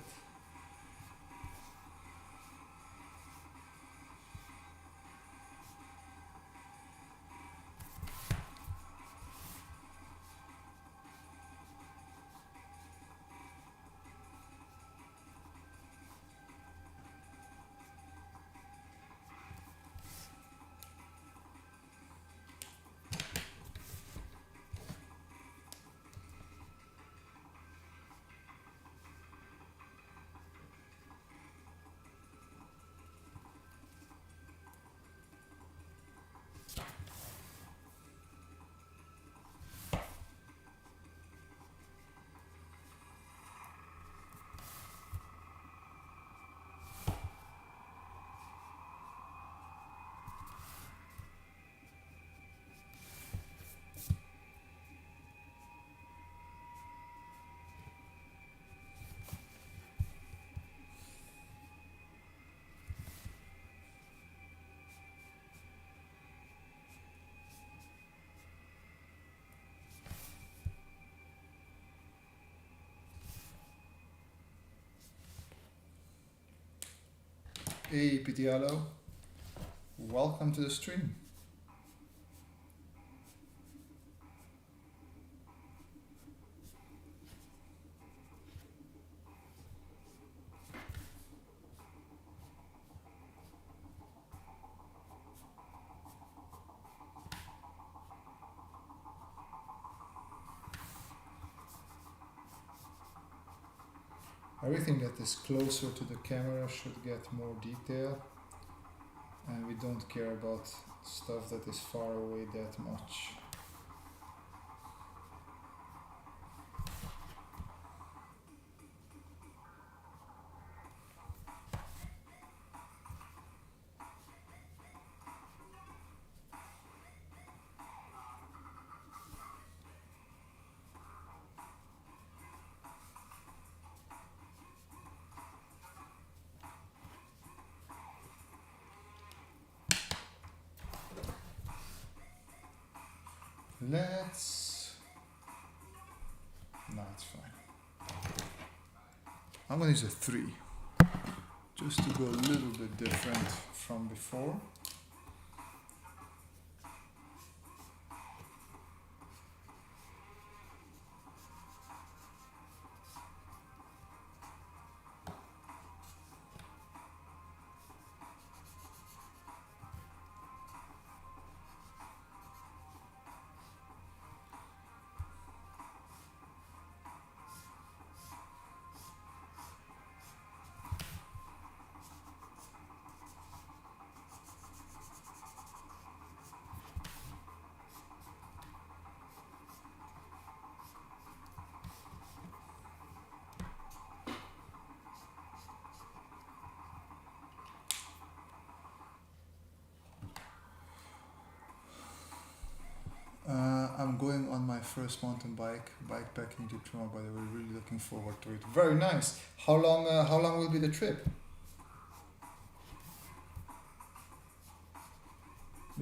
Hey Pitialo, welcome to the stream. Everything that is closer to the camera should get more detail, and we don't care about stuff that is far away that much. Let's... No, it's fine. I'm gonna use a 3, just to go a little bit different from before. going on my first mountain bikepacking trip tomorrow, by the way. Really looking forward to it. Very nice. How long will be the trip?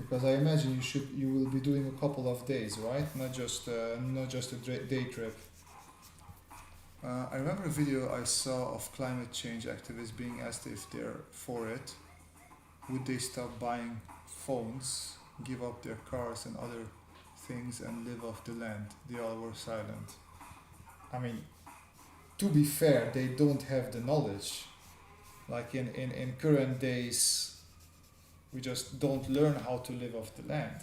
Because I imagine you will be doing a couple of days, right? Not just a day trip. I remember a video I saw of climate change activists being asked if they're for it. Would they stop buying phones, give up their cars and other things, and live off the land? They all were silent. I mean, to be fair, they don't have the knowledge. Like in current days, we just don't learn how to live off the land.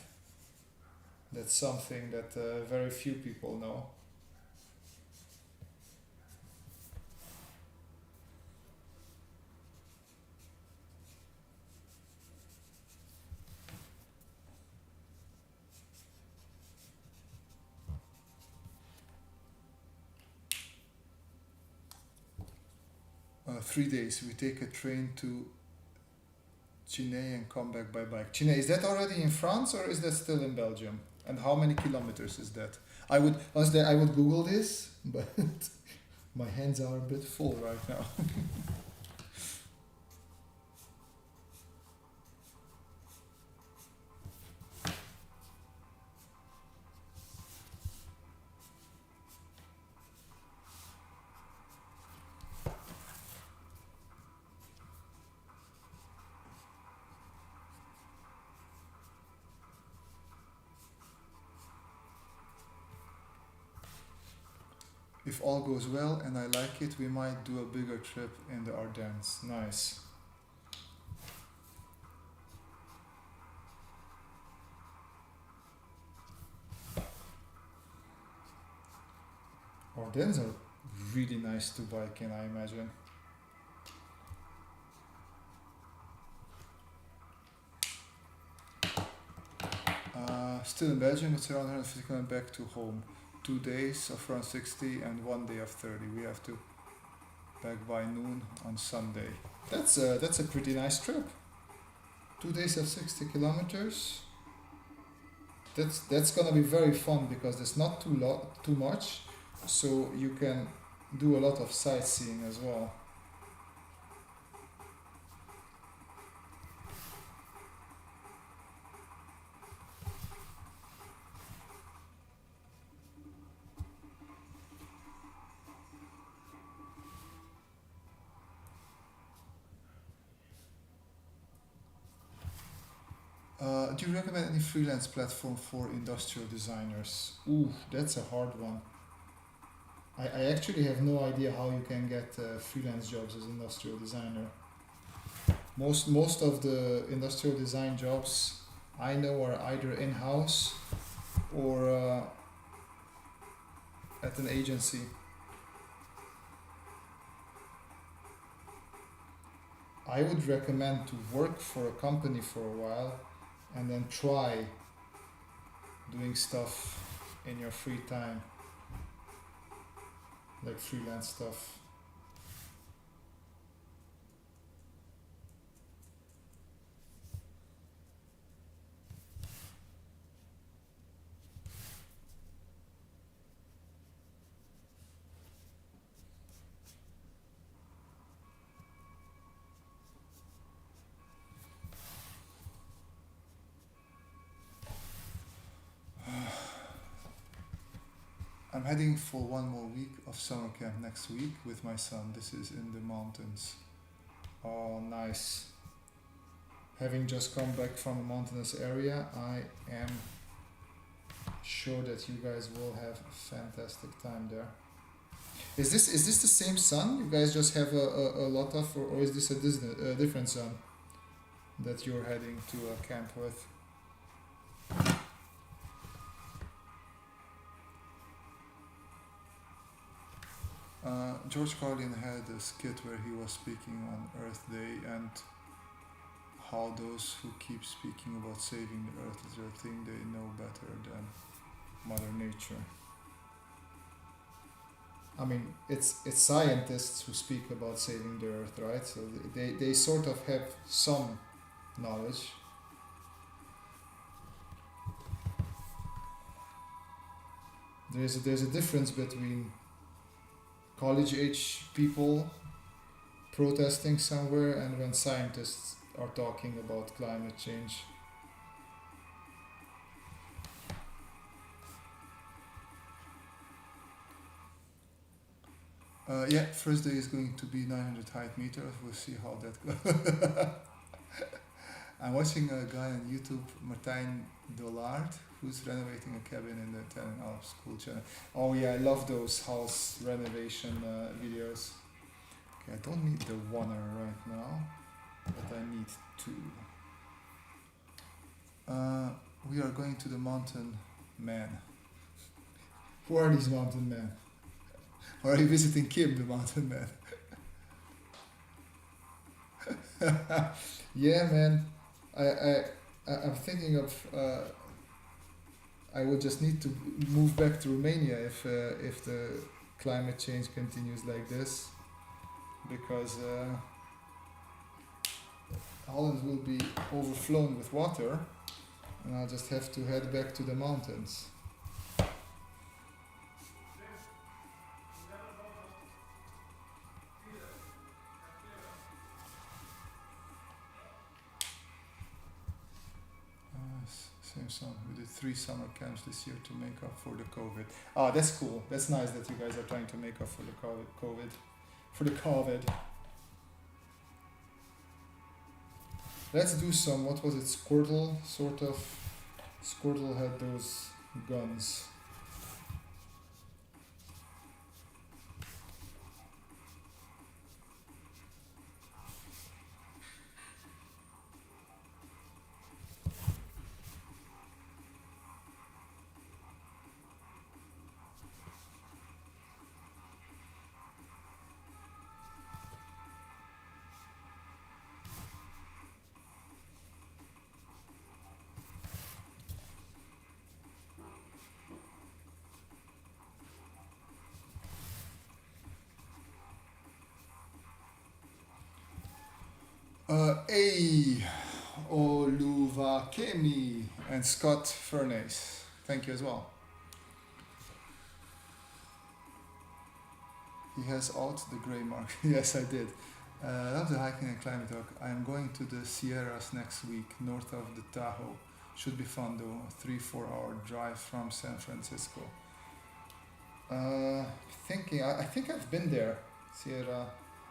That's something that very few people know. 3 days. We take a train to Chennai and come back by bike. Chennai, is that already in France or is that still in Belgium? And how many kilometers is that? I would Google this, but my hands are a bit full right now. If all goes well and I like it, we might do a bigger trip in the Ardennes. Nice. Ardennes are really nice to bike in, I imagine. Still in Belgium, it's around 150 coming back to home. 2 days of around 60 and 1 day of 30. We have to back by noon on Sunday. That's a pretty nice trip. 2 days of 60 kilometers. That's gonna be very fun because it's not too much, so you can do a lot of sightseeing as well. Do you recommend any freelance platform for industrial designers? Ooh, that's a hard one. I actually have no idea how you can get freelance jobs as industrial designer. Most of the industrial design jobs I know are either in-house or at an agency. I would recommend to work for a company for a while and then try doing stuff in your free time, like freelance stuff. I'm heading for 1 more week of summer camp next week with my son. This is in the mountains. Oh, nice. Having just come back from a mountainous area, I am sure that you guys will have a fantastic time there. Is this the same son? You guys just have a lot of, or is this a different son that you're heading to a camp with? George Carlin had a skit where he was speaking on Earth Day and how those who keep speaking about saving the Earth is their thing, they know better than Mother Nature. I mean, it's scientists who speak about saving the Earth, right? So they sort of have some knowledge. there's a difference between college age people protesting somewhere and when scientists are talking about climate change. Yeah, first day is going to be 900 height meters. We'll see how that goes. I'm watching a guy on YouTube, Martijn Dollard, who's renovating a cabin in the Italian Alps school channel. Oh yeah, I love those house renovation videos. Okay, I don't need the oneer right now, but I need two. We are going to the mountain man. Who are these mountain men? Or are you visiting Kim, the mountain man? Yeah, man. I'm thinking of. I would just need to move back to Romania if the climate change continues like this, because Holland will be overflown with water, and I'll just have to head back to the mountains. Same song. We did 3 summer camps this year to make up for the COVID. Ah, that's cool. That's nice that you guys are trying to make up for the COVID. For the COVID. Let's do some, what was it, Squirtle, sort of. Squirtle had those guns. A. Oluvakemi and Scott Furnace. Thank you as well. He has out the grey mark. Yes, I did. Love the hiking and climbing talk. I am going to the Sierras next week, north of the Tahoe. Should be fun though. 3-4 hour drive from San Francisco. I think I've been there. Sierra.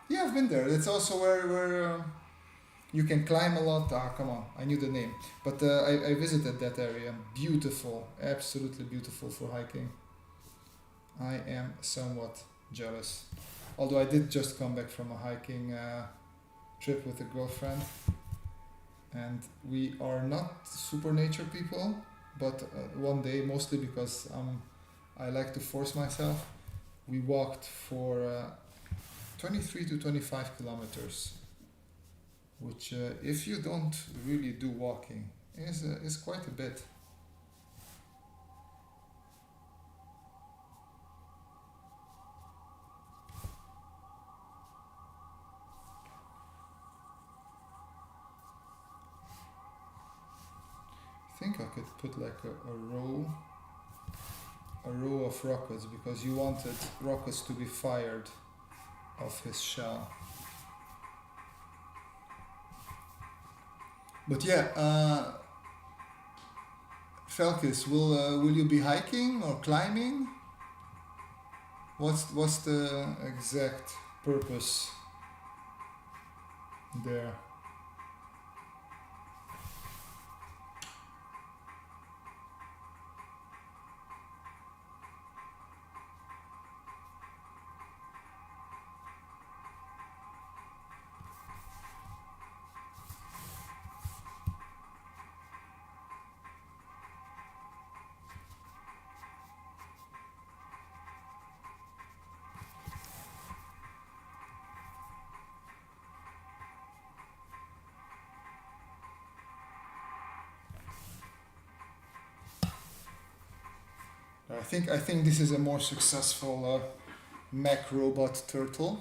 Yeah, I've been there. It's also where you can climb a lot. Ah, come on, I knew the name. But I visited that area. Beautiful, absolutely beautiful for hiking. I am somewhat jealous. Although I did just come back from a hiking trip with a girlfriend. And we are not super nature people, but one day, mostly because I like to force myself, we walked for 23 to 25 kilometers. Which, if you don't really do walking, is quite a bit. I think I could put like a row of rockets, because you wanted rockets to be fired off his shell. But yeah, Felkis, will you be hiking or climbing? What's the exact purpose there? I think this is a more successful mech robot turtle.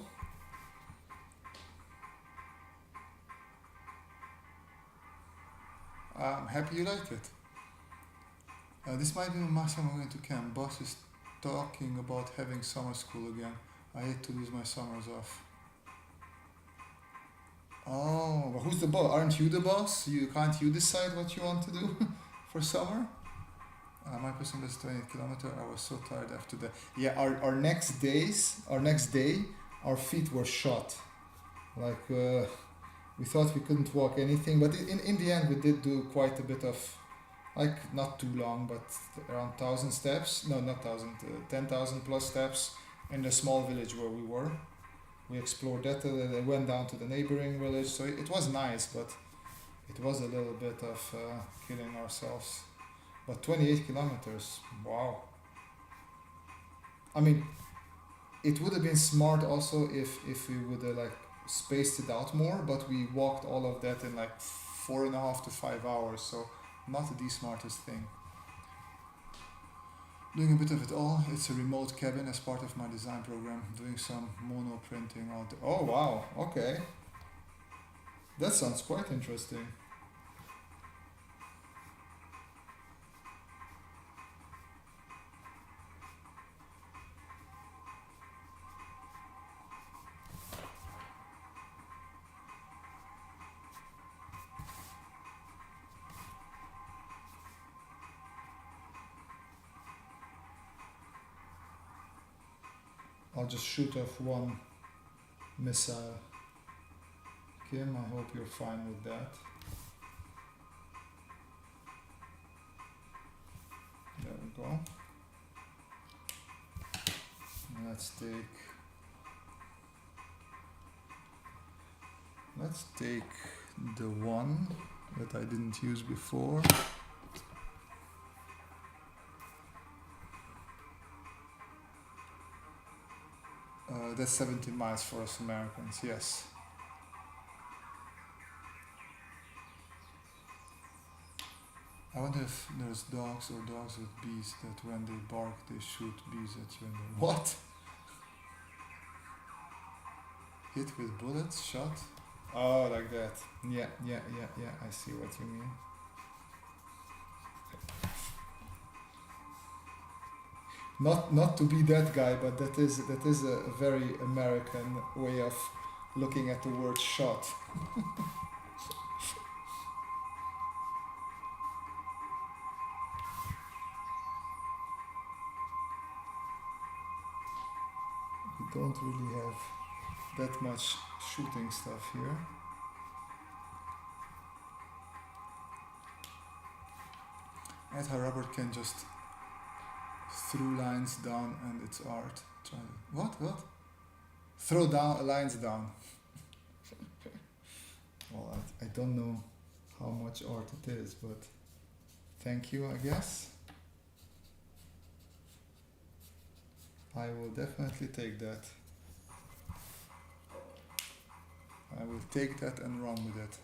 I'm happy you liked it. This might be the last time I'm going to camp. Boss is talking about having summer school again. I hate to lose my summers off. Oh, but who's the boss? Aren't you the boss? Can't you decide what you want to do for summer? My person was 28 kilometer. I was so tired after that. Yeah, our next day, our feet were shot. Like we thought we couldn't walk anything, but in the end we did do quite a bit of, like not too long, but around 1,000 steps. No, not 1,000, 10,000 plus steps in the small village where we were. We explored that, and went down to the neighboring village. So it was nice, but it was a little bit of killing ourselves. But 28 kilometers, wow. I mean, it would have been smart also if we would have like spaced it out more, but we walked all of that in like 4.5 to 5 hours, so not the smartest thing. Doing a bit of it all. It's a remote cabin as part of my design program, doing some mono printing out there. Oh wow, okay. That sounds quite interesting. I'll just shoot off one missile. Kim, I hope you're fine with that. There we go. Let's take the one that I didn't use before. That's 70 miles for us Americans, yes. I wonder if there's dogs or dogs with bees that when they bark they shoot bees at you. And what? Hit with bullets, shot? Oh, like that. Yeah, I see what you mean. Not to be that guy, but that is a very American way of looking at the word shot. We don't really have that much shooting stuff here. And how Robert can just throw lines down and it's art. What? Throw down lines down. Well, I don't know how much art it is, but thank you, I guess. I will definitely take that. I will take that and run with it.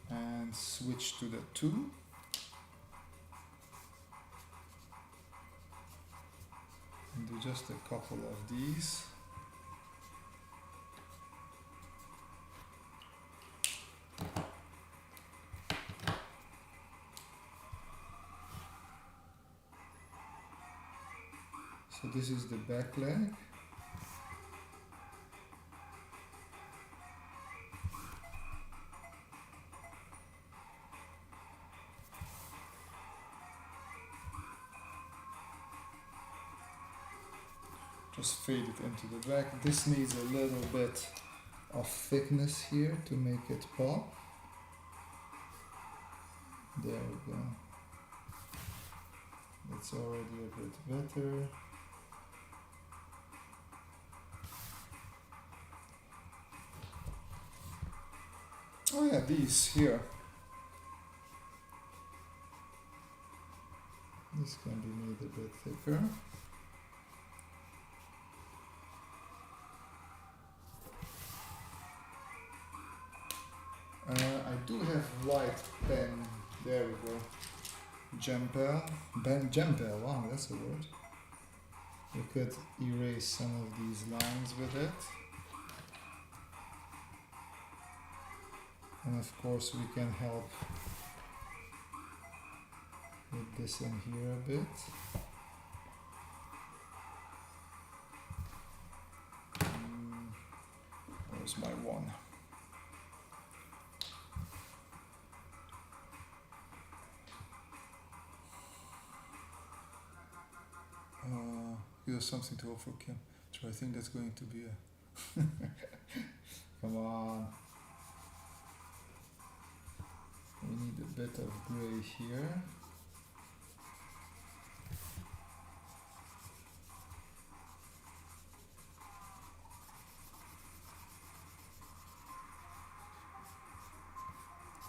And switch to the 2. And do just a couple of these. So this is the back leg. Just fade it into the back. This needs a little bit of thickness here to make it pop. There we go. That's already a bit better. Oh yeah, these here. This can be made a bit thicker. I do have white pen. There we go. Gempel, wow, that's a word. We could erase some of these lines with it. And of course we can help with this in here a bit. Where's my one? You have something to offer, Kim. So I think that's going to be a... Come on. We need a bit of gray here.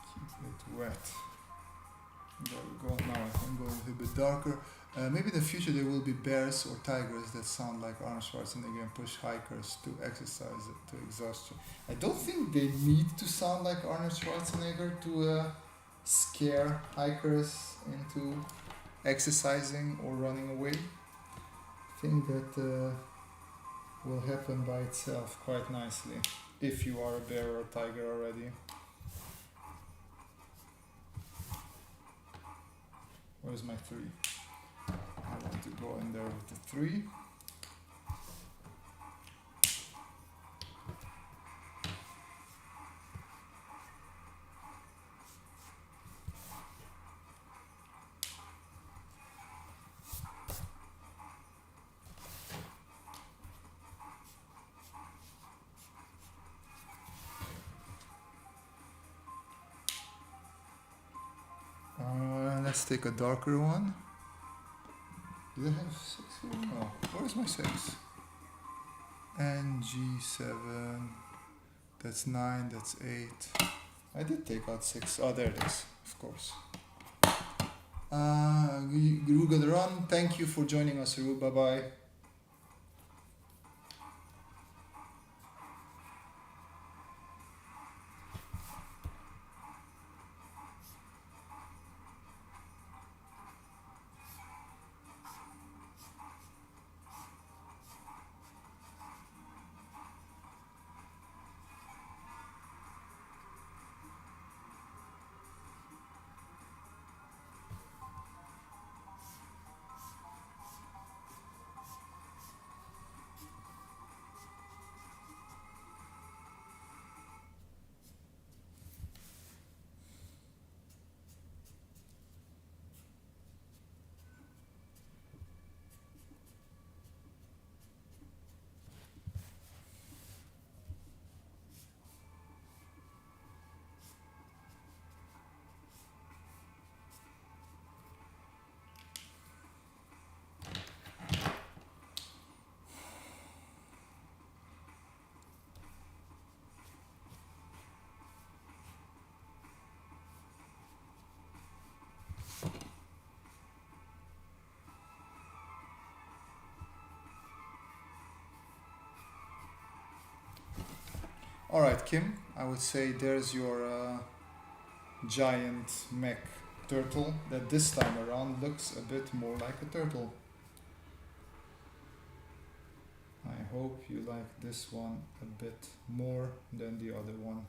Keep it wet. There we go. Now I can go a little bit darker. Maybe in the future there will be bears or tigers that sound like Arnold Schwarzenegger and push hikers to exercise to exhaustion. I don't think they need to sound like Arnold Schwarzenegger to scare hikers into exercising or running away. I think that will happen by itself quite nicely if you are a bear or a tiger already. Where's my 3? I want to go in there with the 3. Let's take a darker one. Do I have 6 here? No. Where's my 6? And G7. That's 9. That's 8. I did take out 6. Oh, there it is. Of course. Ru gonna run. Thank you for joining us, Ru. Bye bye. Alright, Kim, I would say there's your giant mech turtle that this time around looks a bit more like a turtle. I hope you like this one a bit more than the other one.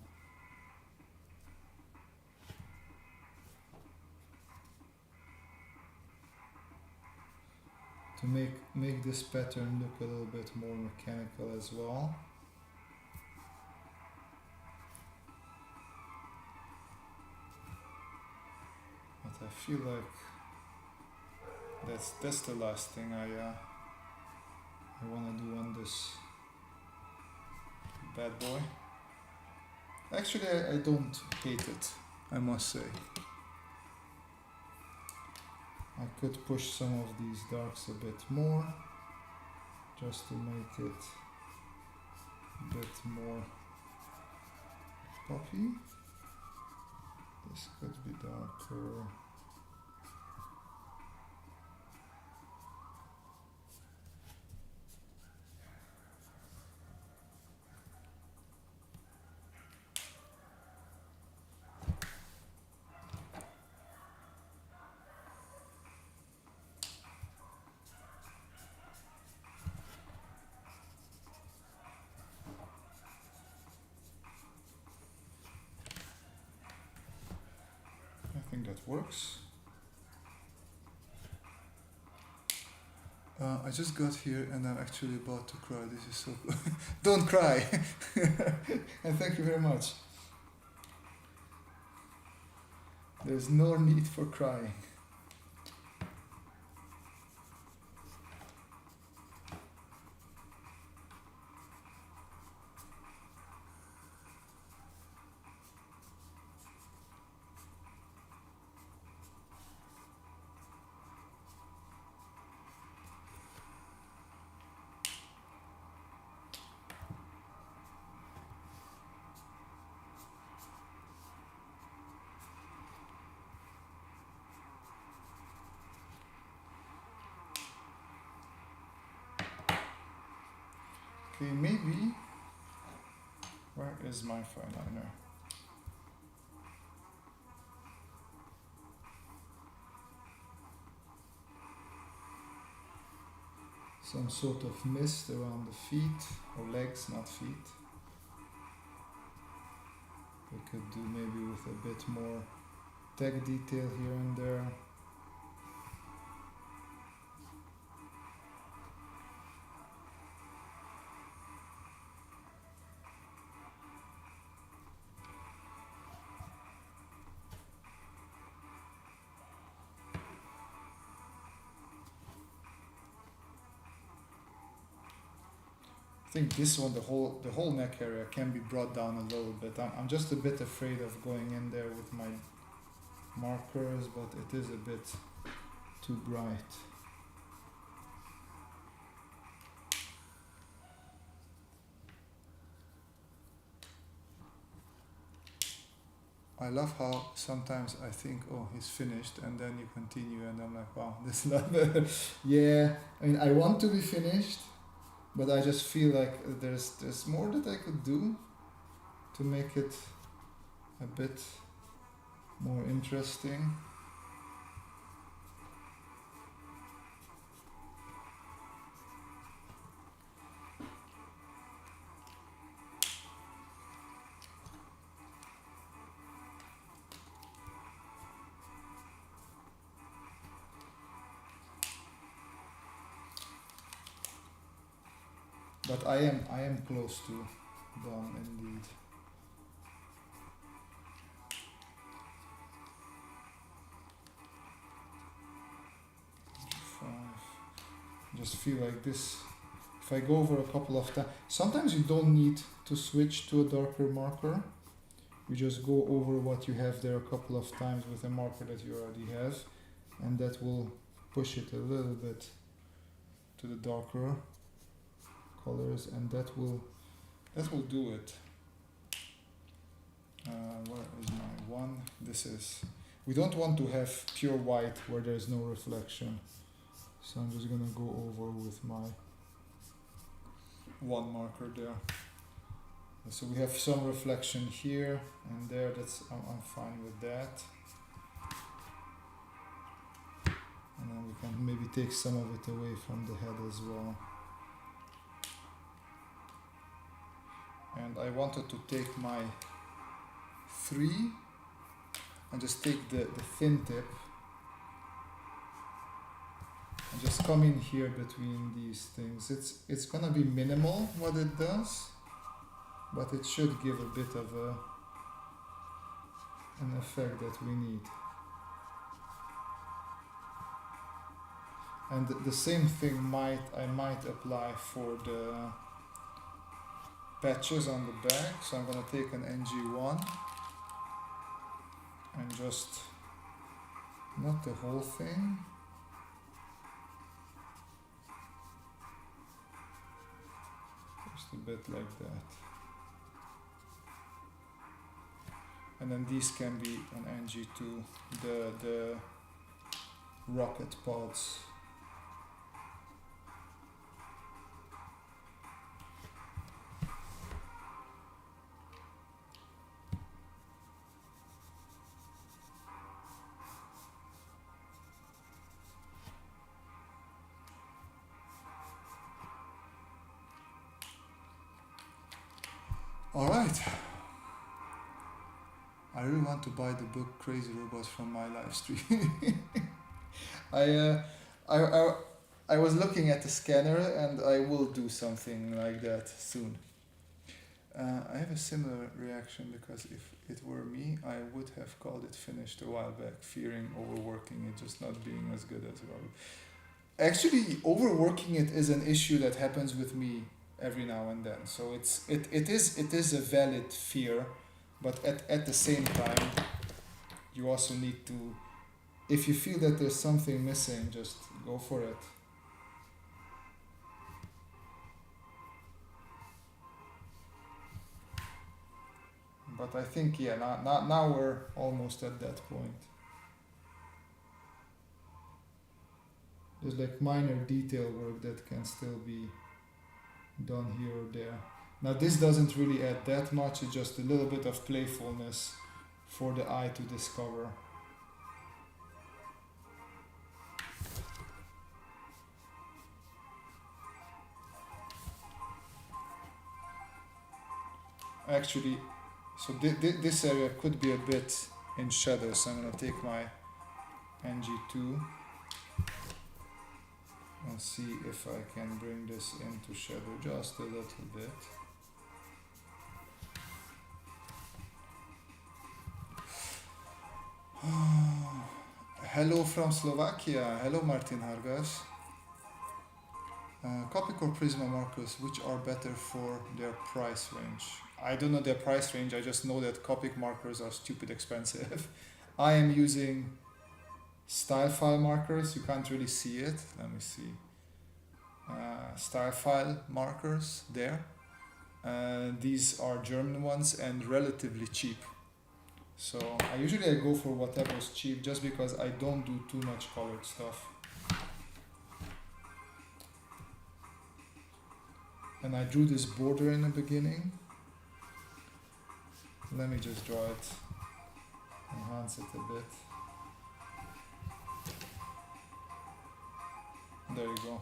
To make this pattern look a little bit more mechanical as well. I feel like that's the last thing I want to do on this bad boy. Actually, I don't hate it, I must say. I could push some of these darks a bit more, just to make it a bit more poppy. This could be darker. think that works. I just got here and I'm actually about to cry. This is so don't cry. And thank you very much. There's no need for crying. Okay, maybe, where is my fineliner? Some sort of mist around the feet, or legs, not feet. We could do maybe with a bit more tech detail here and there. I think this one, the whole neck area can be brought down a little bit. I'm just a bit afraid of going in there with my markers, but it is a bit too bright. I love how sometimes I think, oh, he's finished, and then you continue, and I'm like, wow, this is not better. Yeah, I mean, I want to be finished, but I just feel like there's more that I could do to make it a bit more interesting. But I am close to done indeed. Just feel like this, if I go over a couple of times, sometimes you don't need to switch to a darker marker. You just go over what you have there a couple of times with a marker that you already have, and that will push it a little bit to the darker colors, and that will do it. Where is my one? This is, we don't want to have pure white where there's no reflection. So I'm just gonna go over with my one marker there. So we have some reflection here and there. That's I'm fine with that. And then we can maybe take some of it away from the head as well. And I wanted to take my 3 and just take the thin tip and just come in here between these things. It's gonna be minimal what it does, but it should give a bit of an effect that we need. And the same thing I might apply for the patches on the back. So I'm gonna take an NG1 and just, not the whole thing, just a bit like that. And then these can be an NG2, the rocket pods. All right. I really want to buy the book Crazy Robots from my live stream. I, I, I, I was looking at the scanner and I will do something like that soon. I have a similar reaction because if it were me, I would have called it finished a while back, fearing overworking it just not being as good as well. Actually, overworking it is an issue that happens with me every now and then. So it is a valid fear, but at the same time, you also need to, if you feel that there's something missing, just go for it. But I think, yeah, now we're almost at that point. There's like minor detail work that can still be done here or there. Now this doesn't really add that much, it's just a little bit of playfulness for the eye to discover. Actually, so this area could be a bit in shadow, so I'm gonna take my NG2 and see if I can bring this into shadow just a little bit. Hello from Slovakia. Hello Martin Hargas. Copic or Prisma markers, which are better for their price range? I don't know their price range, I just know that Copic markers are stupid expensive. I am using style file markers, you can't really see it. Let me see. Style file markers there. These are German ones and relatively cheap. So I usually go for whatever's cheap just because I don't do too much colored stuff. And I drew this border in the beginning. Let me just draw it, enhance it a bit. There you go.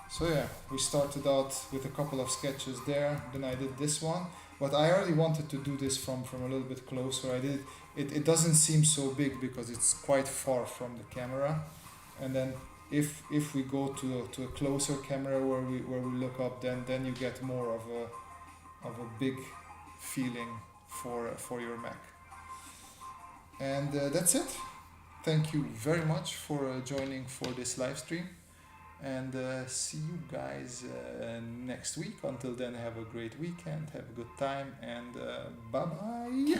So yeah, we started out with a couple of sketches there, then I did this one. But I already wanted to do this from a little bit closer. I did it doesn't seem so big because it's quite far from the camera. And then if we go to a closer camera where we look up, then you get more of a big feeling for your Mac. And that's it. Thank you very much for joining for this live stream, and see you guys next week. Until then, have a great weekend, have a good time, and bye bye.